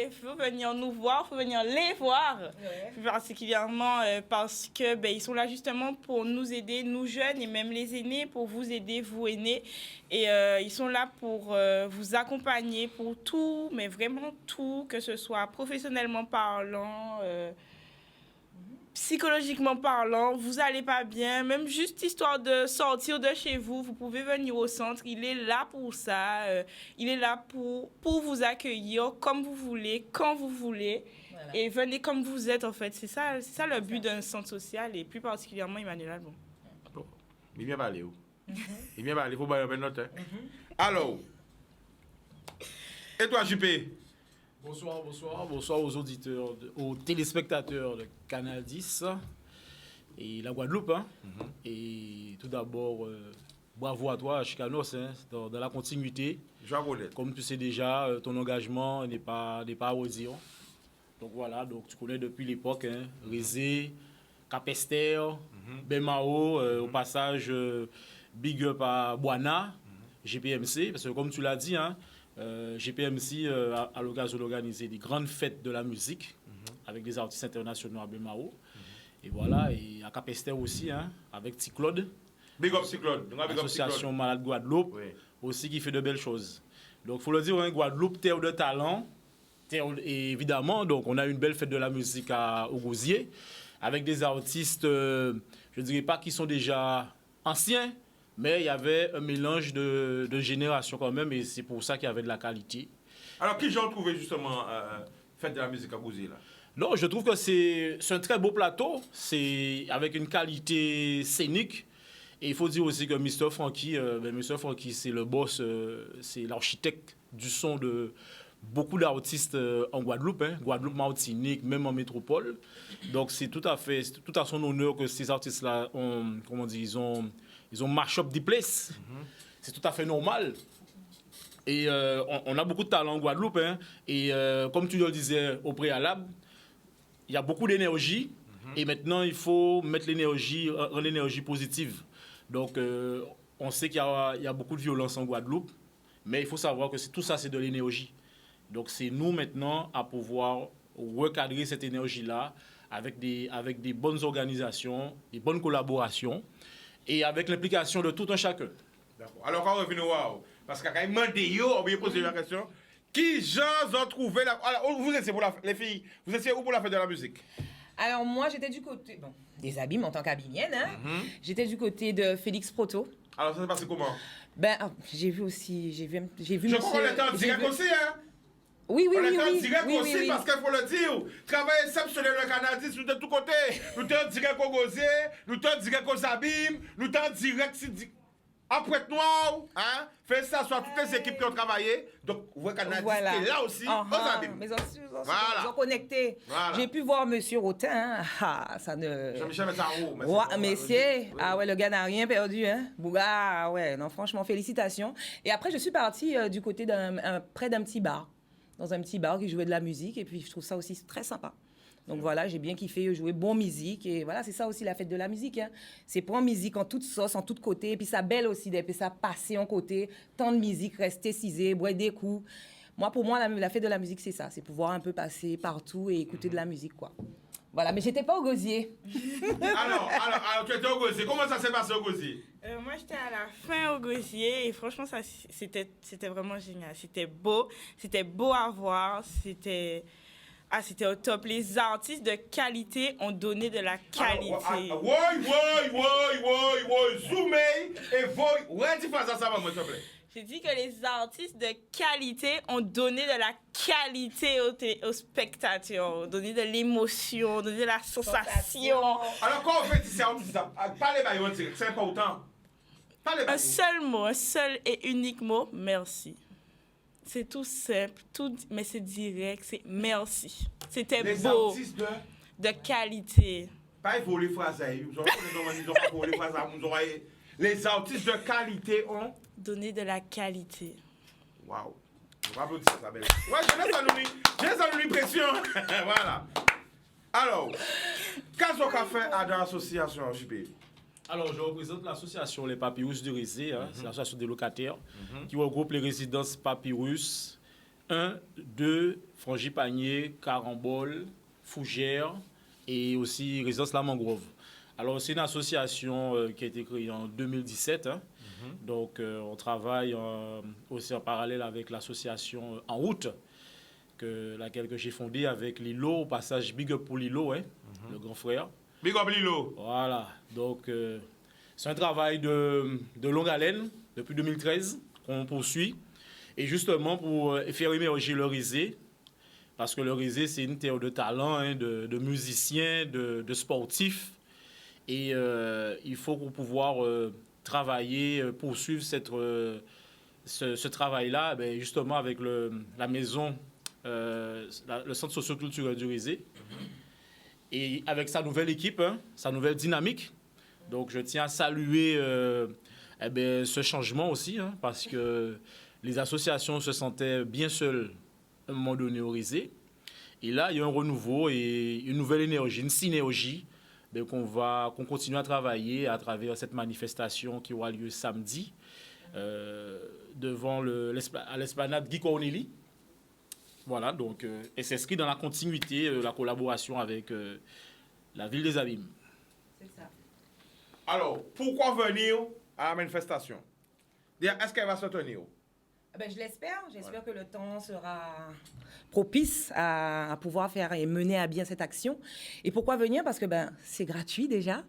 Il faut venir nous voir, il faut venir les voir. Plus particulièrement parce que ils sont là justement pour nous aider, nous jeunes et même les aînés, pour vous aider, vous aînés. Et ils sont là pour vous accompagner pour tout, mais vraiment tout, que ce soit professionnellement parlant, psychologiquement parlant, vous allez pas bien, même juste histoire de sortir de chez vous, vous pouvez venir au centre, il est là pour ça, il est là pour vous accueillir comme vous voulez, quand vous voulez, et venez comme vous êtes en fait, c'est ça le but d'un centre social et plus particulièrement Emmanuel Albon. Bon, il vient parler où? Il vient parler, il faut pas une note. Alors, et toi JP? Bonsoir aux auditeurs, aux téléspectateurs de Canal 10 et la Guadeloupe. Et tout d'abord, bravo à toi, Chicanos, dans la continuité. Comme tu sais déjà, ton engagement n'est pas à redire. Donc voilà, donc tu connais depuis l'époque, Rézé, Capester, Bemao, au passage, big up à Boana, GPMC, parce que comme tu l'as dit, GPMC a l'occasion d'organiser des grandes fêtes de la musique avec des artistes internationaux à Bemao. Et voilà, et à Capester aussi, avec T-Claude. Big up T-Claude. Association Malade Guadeloupe, aussi qui fait de belles choses. Donc il faut le dire, Guadeloupe, terre de talent. Et évidemment, donc, on a une belle fête de la musique au Gosier, avec des artistes, je ne dirais pas qui sont déjà anciens, mais il y avait un mélange de générations quand même, et c'est pour ça qu'il y avait de la qualité. Alors, qui j'ai trouvé justement fête de la musique à Gosier là? Non, je trouve que c'est un très beau plateau, c'est avec une qualité scénique, Et il faut dire aussi que Mr. Frankie, c'est le boss, c'est l'architecte du son de beaucoup d'artistes en Guadeloupe, Guadeloupe, Martinique, même en métropole. Donc c'est tout à son honneur que ces artistes-là ont, ils ont mash up the place. C'est tout à fait normal. Et on a beaucoup de talent en Guadeloupe. Et comme tu le disais au préalable, il y a beaucoup d'énergie. Et maintenant, il faut mettre rendre l'énergie positive. Donc, on sait qu'il y a beaucoup de violence en Guadeloupe. Mais il faut savoir que tout ça, c'est de l'énergie. Donc, c'est nous maintenant à pouvoir recadrer cette énergie-là avec des bonnes organisations, des bonnes collaborations et avec l'implication de tout un chacun. D'accord. Alors, quand on revient au parce qu'à quand même demandé, on vient poser la question. Qui gens ont trouvé la... Alors, vous étiez les filles, vous étiez où pour la fête de la musique? Alors moi, j'étais du côté... Bon, des abîmes en tant qu'abimienne, J'étais du côté de Félix Proto. Alors, ça s'est passé comment? J'ai vu aussi... J'ai vu Je crois qu'on était en direct aussi, Oui. On était en direct aussi, parce qu'il faut le dire. Travail exceptionnel le Canadien, nous de tous côtés. Nous sommes en direct au Gosé, nous sommes en direct aux abîmes, nous sommes en direct... Après Noir, félicitations à toutes les équipes qui ont travaillé. Donc, vous voyez Canadien, c'est là aussi, aux abîmes. Mais ils ont connecté. Voilà. J'ai pu voir M. Rotin. Ça ne... Jean-Michel Metzaro. Messieurs, le gars n'a rien perdu. Bouga, non, franchement, félicitations. Et après, je suis partie du côté près d'un petit bar. Dans un petit bar qui jouait de la musique. Et puis, je trouve ça aussi très sympa. Donc voilà, j'ai bien kiffé jouer bonne musique. Et voilà, c'est ça aussi la fête de la musique. C'est prendre musique en toute sauce, en tout côté. Et puis ça belle aussi, et puis ça passer en côté. Tant de musique, rester cisé, boire des coups. Pour moi, la fête de la musique, c'est ça. C'est pouvoir un peu passer partout et écouter de la musique, quoi. Voilà, mais j'étais pas au gosier. alors, tu étais au gosier. Comment ça s'est passé au gosier? Moi, j'étais à la fin au gosier et franchement, c'était vraiment génial. C'était beau à voir. C'était au top. Les artistes de qualité ont donné de la qualité. Zoomé et voy. Ouais, tu fais ça, moi, s'il te plaît. J'ai dit que les artistes de qualité ont donné de la qualité aux spectateurs, ont donné de l'émotion, ont donné de la sensation. Alors, quand on fait ça, parlez-moi, c'est important. Un seul et unique mot, merci. C'est tout simple, mais c'est direct, c'est merci. C'était les beau. Artistes de qualité. Pas voler phrases. Les artistes de qualité ont donné de la qualité. Waouh. On va applaudir ça, belle. Ouais, je laisse à lui pression. Voilà. Alors, qu'est-ce qu'on a fait à l'association, JP? Alors, je représente l'association Les Papyrus du Rézé, c'est l'association des locataires, qui regroupe les résidences Papyrus 1, 2, Frangipanier, Carambole, Fougères et aussi résidence La Mangrove. Alors, c'est une association qui a été créée en 2017. Donc, on travaille aussi en parallèle avec l'association En Route, laquelle j'ai fondée avec Lilo, au passage Big Up pour Lilo, le grand frère. Big Up Lilo. Voilà. Donc, c'est un travail de longue haleine, depuis 2013, qu'on poursuit. Et justement, pour faire émerger le Rézé, parce que le Rézé, c'est une terre de talent, de musiciens, de sportifs. Et il faut pour pouvoir travailler, poursuivre ce travail-là, justement avec la maison, le centre socioculturel du Rézé. Et avec sa nouvelle équipe, sa nouvelle dynamique. Donc, je tiens à saluer ce changement aussi, parce que les associations se sentaient bien seules à un moment donné au Rézé. Et là, il y a un renouveau et une nouvelle énergie, une synergie qu'on continue à travailler à travers cette manifestation qui aura lieu samedi devant à l'esplanade Guy Corneli. Voilà, donc, et s'inscrit dans la continuité de la collaboration avec la ville des Abîmes. C'est ça. Alors, pourquoi venir à la manifestation? Est-ce qu'elle va se tenir? Je l'espère. J'espère que le temps sera propice à pouvoir faire et mener à bien cette action. Et pourquoi venir? Parce que c'est gratuit déjà.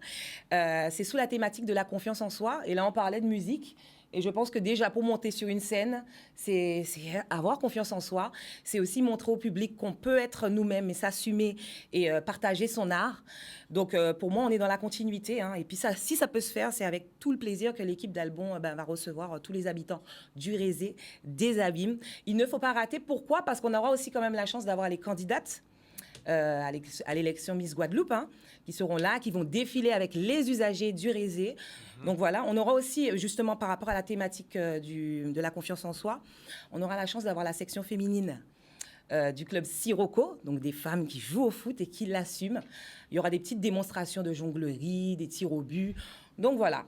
C'est sous la thématique de la confiance en soi. Et là, on parlait de musique. Et je pense que déjà, pour monter sur une scène, c'est avoir confiance en soi. C'est aussi montrer au public qu'on peut être nous-mêmes et s'assumer et partager son art. Donc, pour moi, on est dans la continuité. Hein. Et puis, ça, si ça peut se faire, c'est avec tout le plaisir que l'équipe d'Albon va recevoir tous les habitants du Rézé, des Abîmes. Il ne faut pas rater. Pourquoi? Parce qu'on aura aussi quand même la chance d'avoir les candidates à l'élection Miss Guadeloupe, hein, qui seront là, qui vont défiler avec les usagers du Rézé. Donc voilà, on aura aussi, justement, par rapport à la thématique de la confiance en soi, on aura la chance d'avoir la section féminine du club Sirocco, donc des femmes qui jouent au foot et qui l'assument. Il y aura des petites démonstrations de jonglerie, des tirs au but. Donc voilà,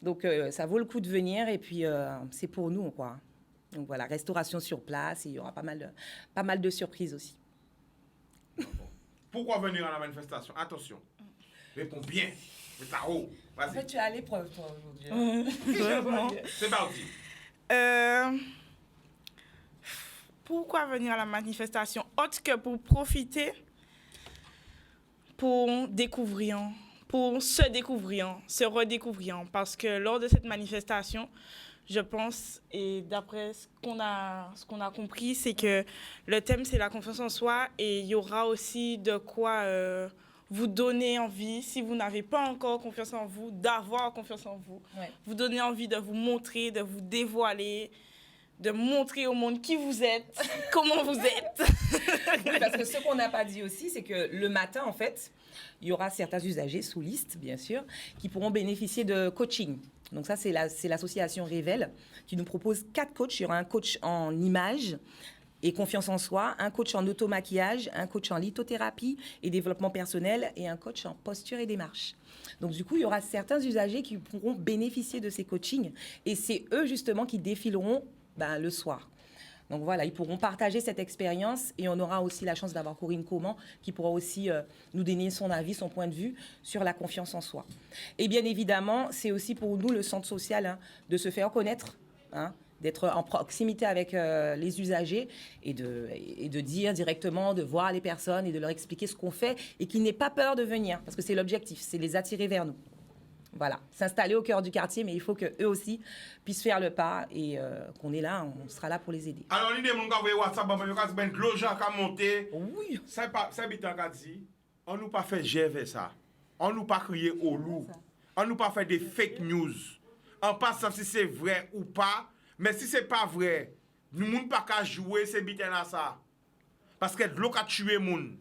donc ça vaut le coup de venir et puis c'est pour nous, quoi. Donc voilà, restauration sur place et il y aura pas mal de surprises aussi. Pourquoi venir à la manifestation? Attention. Réponds bien. Mais t'as haut. Vas-y. En fait, tu es à l'épreuve, toi, aujourd'hui. Vraiment. C'est parti. Pourquoi venir à la manifestation? Autre que pour profiter, pour découvrir, pour se découvrir, se redécouvrir. Parce que lors de cette manifestation, je pense, et d'après ce qu'on a compris, c'est que le thème, c'est la confiance en soi et il y aura aussi de quoi vous donner envie, si vous n'avez pas encore confiance en vous, d'avoir confiance en vous. Ouais. Vous donner envie de vous montrer, de vous dévoiler, de montrer au monde qui vous êtes, comment vous êtes. Oui, parce que ce qu'on n'a pas dit aussi, c'est que le matin, en fait, il y aura certains usagers sous liste, bien sûr, qui pourront bénéficier de coaching. Donc ça, c'est l'association Révèle qui nous propose 4 coachs. Il y aura un coach en images et confiance en soi, un coach en automaquillage, un coach en lithothérapie et développement personnel et un coach en posture et démarche. Donc du coup, il y aura certains usagers qui pourront bénéficier de ces coachings et c'est eux justement qui défileront le soir. Donc voilà, ils pourront partager cette expérience et on aura aussi la chance d'avoir Corinne Coman qui pourra aussi nous donner son avis, son point de vue sur la confiance en soi. Et bien évidemment, c'est aussi pour nous le centre social de se faire connaître, d'être en proximité avec les usagers et de dire directement, de voir les personnes et de leur expliquer ce qu'on fait et qu'ils n'aient pas peur de venir parce que c'est l'objectif, c'est les attirer vers nous. Voilà, s'installer au cœur du quartier, mais il faut qu'eux aussi puissent faire le pas et qu'on est là, on sera là pour les aider. Alors, l'idée, mon gars, WhatsApp, ben Gloja qui a monté. Oui. Ça habitant qui a dit, on nous pas fait gérer ça. On nous pas crier au loup. On nous pas fait des fake news. On passe si c'est vrai ou pas. Mais si c'est pas vrai, nous ne pouvons pas jouer ces bitins là ça. Parce que l'eau a tué moun.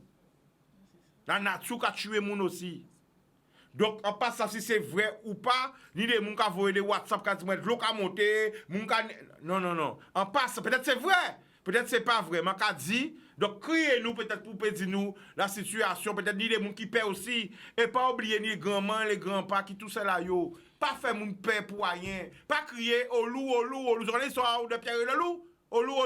La nature a tué moun aussi. Donc, on passe si c'est vrai ou pas. Ni des gens qui voient des WhatsApp qui disent l'eau a monté. Non. On passe, peut-être c'est vrai. Peut-être c'est pas vrai. Mais on dit, donc criez-nous peut-être pour dire nous la situation. Peut-être ni des gens qui paient aussi. Et pas oublier ni les grands-mères, les grands-pères qui tout ça là yo. Pas faire moun paix pour rien. Pas crier au loup. Vous connaissez l'histoire de Pierre et le loup? Au loup.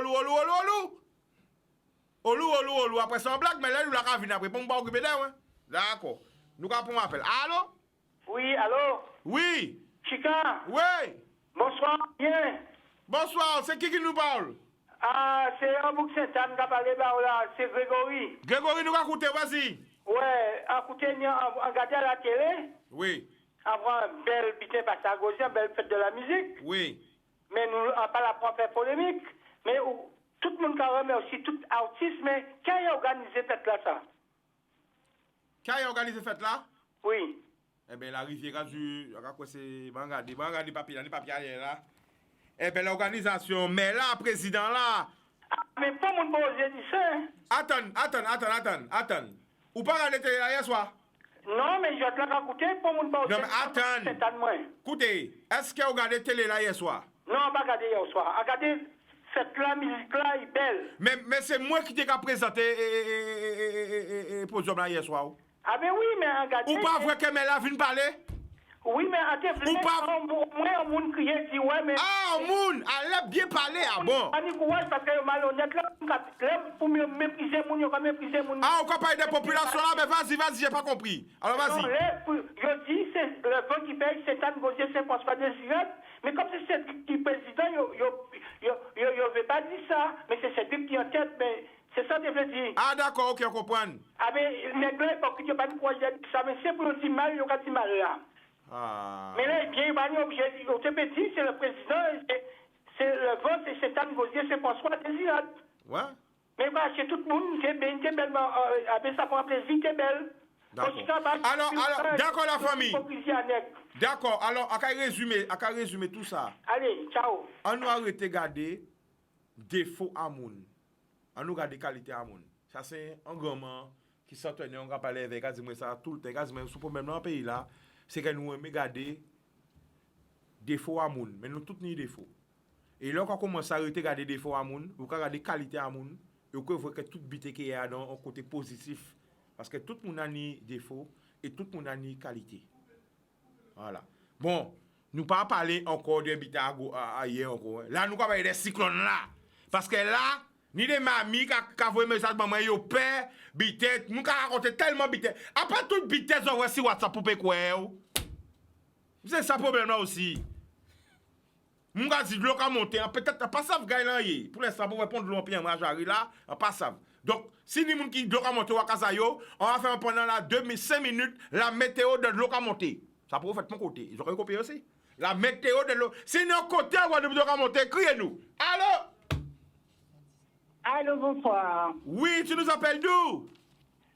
Après c'est en blague, mais là, nous la venir après. Bon, on va occuper d'elle, D'accord. Nous avons un appel. Allô? Oui, allô? Oui. Chica? Oui. Bonsoir, bien. Bonsoir, c'est qui nous parle? Ah, c'est Ambouk Saint-Anne qui a parlé là, c'est Grégory. Grégory, nous écoutez, vas-y. Ouais, écoutez, regardez à la télé. Oui. Avoir un bel bitin passé à gauche, une belle fête de la musique. Oui. Mais nous n'avons pas la propre polémique. Mais tout le monde qui remet aussi, tout artiste, mais qui a organisé cette fête là, ça? Qui a organisé cette fête là? Oui. Eh bien, la rivière du. C'est. Regardez, papier là. Eh bien, l'organisation, mais là, président là. Ah, mais pas mon poser dit ça. Attends. Ou pas regarder télé là hier soir? Non, mais je vais te l'écouter pour mon poser. Non, mais attends. Écoutez, est-ce que vous regardez télé là hier soir? Non, pas regarder hier soir. Regardez. Cette musique là est belle. Mais c'est moi qui t'ai présenté pour ce là hier soir. Ah ben oui, mais regardez. Ou pas vrai que Mela vient parler? Oui, mais attendez, ou pas moi on moun crier dit ouais mais moun, elle a bien parlé bon. Ani courage parce que malhonnête là pour me mépriser moun, yo mépriser moun. On parle des populations là, mais vas-y, j'ai pas compris. Alors vas-y. Je dis c'est le vent qui paye, c'est un gosier, c'est pas désirable, mais comme c'est qui président yo veut pas dire ça, mais c'est cette qui en tête mais c'est ça que je veux dire. Ah d'accord, OK, on comprend. Ah mais les gars parce que tu pas de projet ça mais c'est pour dire mal, yo ka dit mal là. Ah. Mais là, bien, on est obligé de dire, petit, c'est le président, c'est le vote, c'est Anne Gaudier, c'est François Désirate. Ouais. Mais bah, c'est tout le monde, t'es belle, avec ça pour plaisir, t'es belle. D'accord. Alors, d'accord la famille. D'accord, alors, à résumer tout ça. Allez, ciao. On nous arrêter garder défaut à moun. On nous garder qualité à moun. Ça c'est un grand man qui s'entraîne, on va parler avec quasiment ça tout le temps, quasiment sous problème dans le pays là, c'est que nous aimons garder défaut à moun, mais nous tous ni défaut. Et là quand on commence à arrêter garder défaut à moun, ou garder qualité à moun, et vous voyez que tout bité qui est dans un côté positif parce que tout le monde a ni défaut et tout le monde a ni qualité. Voilà. Bon, nous pas parler encore de bité hier encore. Là nous pas parler des cyclones là parce que là ni des mamies qui a envoyé message maman yo père bité nous ka raconter tellement bité après toute bité on voit sur WhatsApp pour quoi c'est ça problème là aussi mon gars dit l'eau ka monter peut-être pas ça gars là pour l'instant pour répondre l'eau bien moi j'arrive là pas ça donc si ni moun qui l'eau ka monter Wakasa yo on va faire pendant la 5 minutes la météo de l'eau ka monter ça pour faire mon côté ils ont copié aussi la météo de l'eau si nous côté on va de l'eau ka monter criez nous allô. Allô, bonsoir. Oui, tu nous appelles d'où?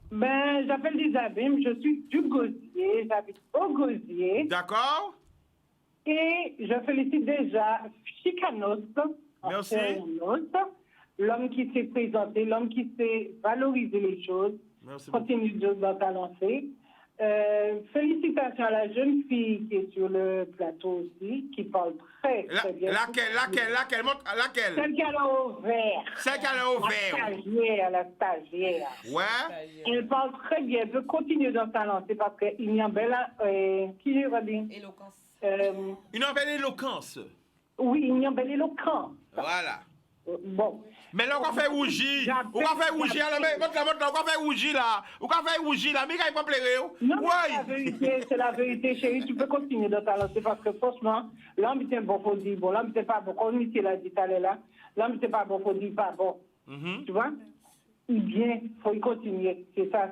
Ben, j'appelle Isabelle, je suis du Gosier, j'habite au Gosier. D'accord. Et je félicite déjà Chicanos, merci. L'homme qui s'est présenté, l'homme qui sait valoriser les choses, merci continue dans ta lancée. Félicitations à la jeune fille qui est sur le plateau aussi, qui parle très bien. Laquelle? Celle qui a au vert. Celle qui a au vert. La stagiaire. Ouais. Elle parle très bien. Elle veut continuer dans sa lancée parce qu'il y a une belle... qui est Robin? Éloquence. Une belle éloquence. Oui, il y a une belle éloquence. Voilà. Bon. Mais là, on va faire rougir. On va faire rougir. On va faire rougir là. On va faire rougir là. Mais il va pleurer. Non, c'est la vérité, chérie. Tu peux continuer dans ta lancée parce que franchement, l'homme est bon pour dire bon. L'homme n'est pas bon. Comme Michel l'a dit tout à l'heure là, l'homme n'est pas bon pour dire pas bon. Tu vois? Bien, il faut y continuer. C'est ça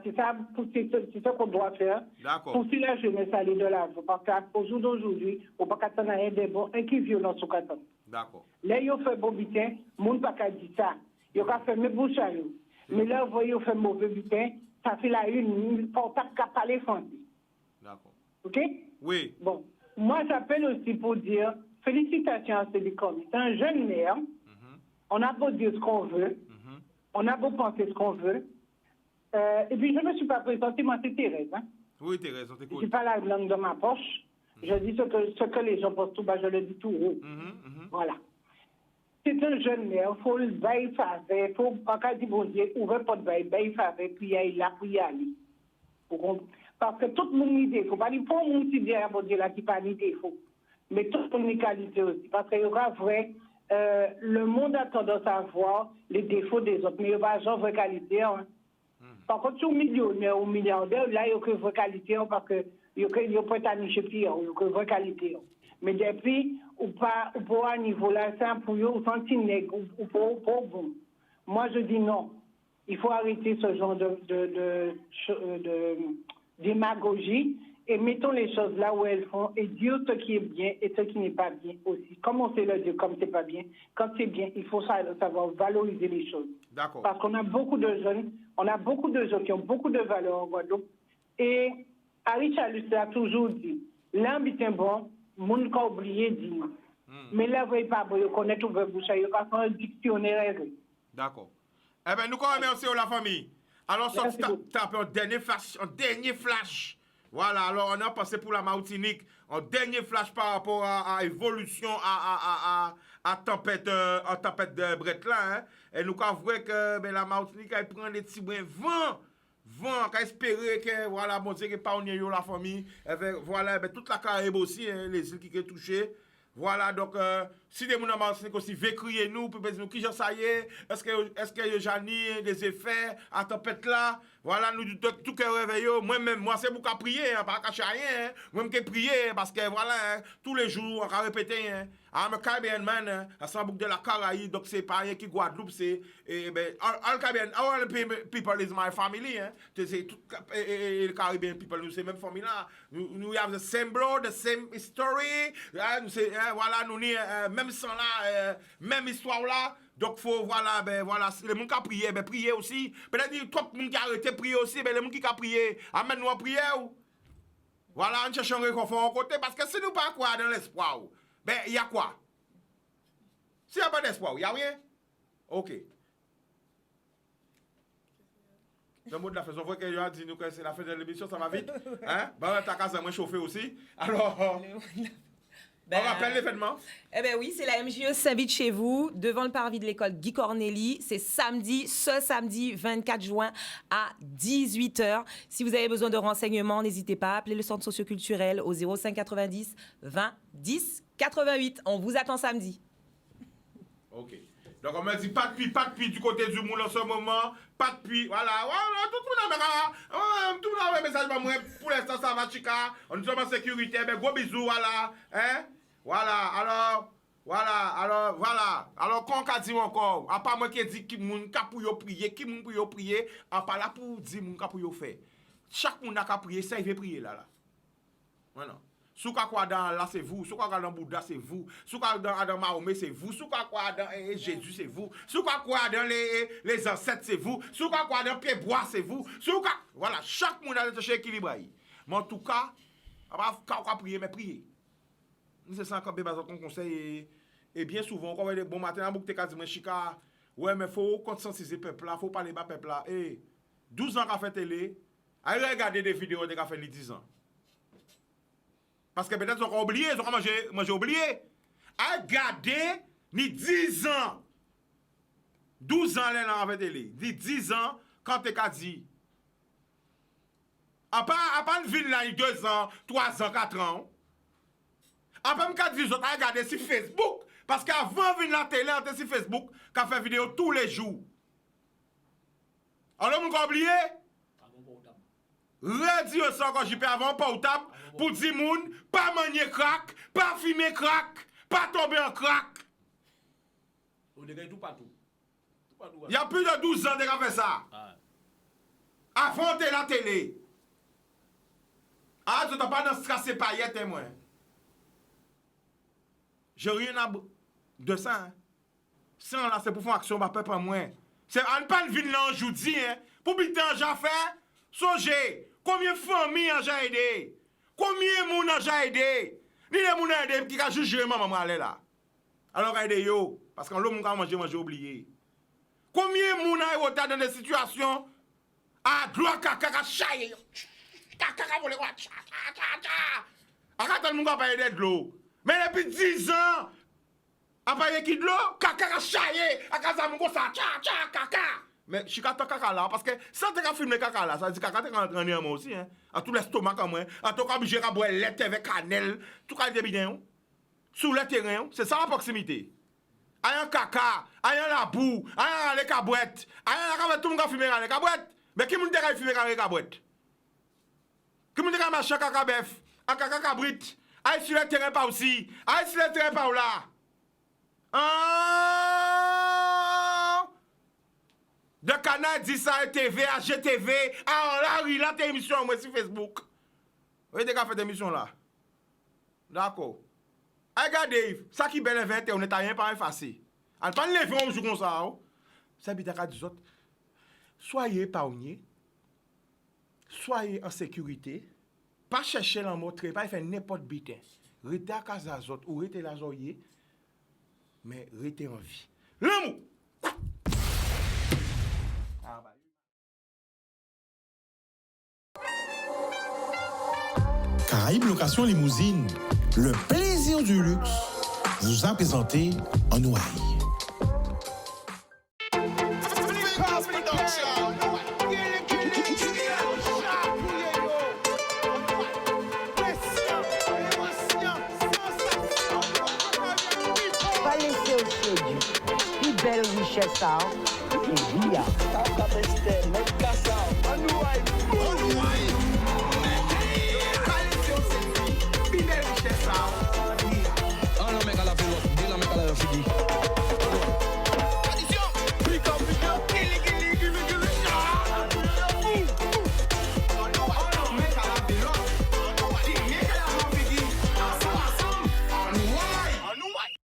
qu'on doit faire. D'accord. Pour que la jeunesse aille de l'avant. Parce qu'au jour d'aujourd'hui, on ne peut pas avoir des bons et qui violent sur 4 ans. D'accord. Là, ils ont fait bon butin, monde pas qu'à dire ça. Ils ont fait mes bouches à eux. Mais là, vous voyez, ils ont fait mauvais butin, ça fait la une, pour pas qu'à parler français. D'accord. OK? Oui. Bon. Moi, j'appelle aussi pour dire félicitations à Célicom. C'est un jeune maire. On a beau dire ce qu'on veut. On a beau penser ce qu'on veut. Et puis, je ne me suis pas présentée, moi, c'est Thérèse. Hein? Oui, Thérèse, on t'écoute. Je n'ai pas la langue dans ma poche. Je dis ce que les gens pensent tout bas, je le dis tout haut. Voilà. C'est un jeune maire, il faut le bailler faveur, il faut, en cas de bon Dieu, ouvrir pas de bailler faveur, puis il y a là, puis il y a là. Parce que tout le monde a des défauts. Pas dire, pour monde qui dit à bon Dieu là, qui n'a pas de défauts. Mais tout le monde a des qualités aussi. Parce qu'il y aura vrai, le monde a tendance à voir les défauts des autres, mais il y aura genre vraie qualité. Hein. Par contre, si vous êtes millionnaire ou milliardaire, là, il y a que vraie qualité, parce que il y a pas de niche pire, il y a que vraie qualité. Mais depuis, ou pas à niveau là, c'est un pour vous, ou sentir nègre, ou pour bon. Moi, je dis non. Il faut arrêter ce genre de démagogie et mettons les choses là où elles font et dire ce qui est bien et ce qui n'est pas bien aussi. Comme on sait le dire, comme c'est pas bien, quand c'est bien, il faut savoir valoriser les choses. D'accord. Parce qu'on a beaucoup de jeunes, qui ont beaucoup de valeur en Guadeloupe. Et Harry Chalus a toujours dit, l'homme est bon, moun ka oublié dit. Mais là, vous voyez pas, vous connaissez tout votre bouche, vous avez un dictionnaire. D'accord. Eh bien, nous remercions la famille. Alors, ça, un dernier flash. Voilà, alors on a passé pour la Martinique, un dernier flash par rapport à évolution, à tempête de Bretla. Hein. Et nous avons vu que la Martinique, elle prend des petits brins vent, qu'à espérer que, voilà, bon Dieu, que pas on y a la famille. Voilà, toute la Caraïbe aussi, hein, les îles qui sont touchées. Voilà, donc, si des gens en Martinique aussi veulent crier nous, puis nous, qui ça y est, est-ce que Jani des effets à tempête là? Voilà, nous tout que réveillé, moi c'est pour qu'à prier, hein, pas qu'à cacher rien, hein. Moi je prier parce que voilà, hein, tous les jours on va répéter, hein. I'm a Caribbean man, hein, à Sambouk de la Caraïbe, donc c'est pas rien qui Guadeloupe, c'est all Caribbean, all people is my family, hein. C'est tout le Caribbean people, nous c'est même famille là. Nous have the same blood, the same history, nous c'est voilà, nous même sang là, même histoire là. Donc faut voilà les gens qui prier prier aussi. Peut-être trop de monde qui arrêté prier aussi, les gens qui prier, amène nous à prier. Voilà, on cherche un réconfort à côté parce que si nous pas croire dans l'espoir, il y a quoi? S'il n'y a pas d'espoir, il n'y a rien. OK. Le mot de la fin, on voit que a dit nous que c'est la fin de l'émission, ça va vite. Hein? Ta casa moins chauffée aussi. Alors on rappelle l'événement. Eh bien oui, c'est la MJE s'invite chez vous, devant le parvis de l'école Guy Corneli. C'est ce samedi 24 juin à 18h. Si vous avez besoin de renseignements, n'hésitez pas à appeler le centre socioculturel au 05 90 20 10 88. On vous attend samedi. OK. Donc on me dit pas de pluie du côté du monde en ce moment, pas de pluie. Voilà, tout le monde a un message pour l'instant ça va Chica. On nous sommes en sécurité, gros bisous voilà, hein? Voilà, alors quand on dit encore, à part moi qui dit qui moun ka pour yo prier, à part là pour dire moun ka pour yo faire. Chaque monde a prier, ça il veut prier là. Voilà. Sous quoi dans là c'est vous, sous quoi dans Bouddha c'est vous, sous quoi dans Mahomet c'est vous, sous quoi dans Jésus c'est vous, sous quoi dans les ancêtres c'est vous, sous quoi dans Pierre-Bois c'est vous, sous quoi voilà, chaque monde a chercher équilibre. Mais en tout cas, on va prier mais prier. C'est ça qu'on conseille et bien souvent quand on est bon matin on te dit Chica, ouais mais faut conscientiser peuple là, faut parler bas peuple là. 12 ans qu'a fait télé, allez regarder des vidéos de qu'a fait 10 ans. Parce que peut-être qu'on a oublié, moi j'ai oublié. À garder ni 10 ans. 12 ans, là, avec télé. 10 ans, quand tu as dit. À part une ville, là, 2 ans, 3 ans, 4 ans. À part une 4 ans, à regarder sur Facebook. Parce qu'avant de la télé, on était sur Facebook, qu'on fait vidéo tous les jours. Alors, on a oublié? Radio ça quand j'y peux avant portable pour dire moun pas manier crack, pas fumer crack, pas tomber en crack. On dégage tout partout. Il y a plus de 12 ans qu'on fait ça. Avant de la télé. Ah, tu n'as pas dans ce casse paillettes et moi. J'ai rien à de ça. Hein. Ça là c'est pour faire action ma peuple en moins. C'est on pas une ville là aujourd'hui hein. Pour biter en j'en faire. Songez, combien de familles ont aidé? Combien de monde ont aidé? Ni les gens ont aidé qui ont jugé maman aller là. Alors aidez yo parce que l'homme a manger oublié. Combien de monde ont été dans des situations à gloire caca chaye. Caca voler quoi? Arrête le monde pas aider de l'eau. Mais depuis 10 ans a pas qui de l'eau, caca chaye, à casa mon ça caca. Mais je suis caca là, parce que sans te filmer caca là, ça veut dire caca t'es rentré en moi aussi, hein. À tout l'estomac comme moi, à tout cas obligé à boire lait avec cannelle, tout cas des bidons, sous le terrain, c'est ça la proximité. Ayan caca, ayan la boue, ayan les cabouettes, ayan la tout le monde filmer les cabouettes. Mais qui moun te ka filmer les cabouettes? Qui moun te ka marcher caca bœuf, un caca cabrit, aille sur le terrain pas aussi, aille sur le terrain pas là. De Canal 10 à TV, à GTV, à Larry, là, t'es émission, moi, sur Facebook. Vous avez fait des émissions là. D'accord. Regardez, ça qui est bel event, on n'est rien pas effacé. On ne pas lever, on joue comme ça. Ça veut dire qu'à des autres, soyez épargnés, soyez en sécurité, pas chercher la montrer, pas faire n'importe bitin. Restez à casa autres ou restez la joie, mais restez en vie. L'amour! Caraïbes Location Limousine, le plaisir du luxe, vous a présenté en Ouaille. Pas laisser au séduit. Plus belle richesse, c'est via.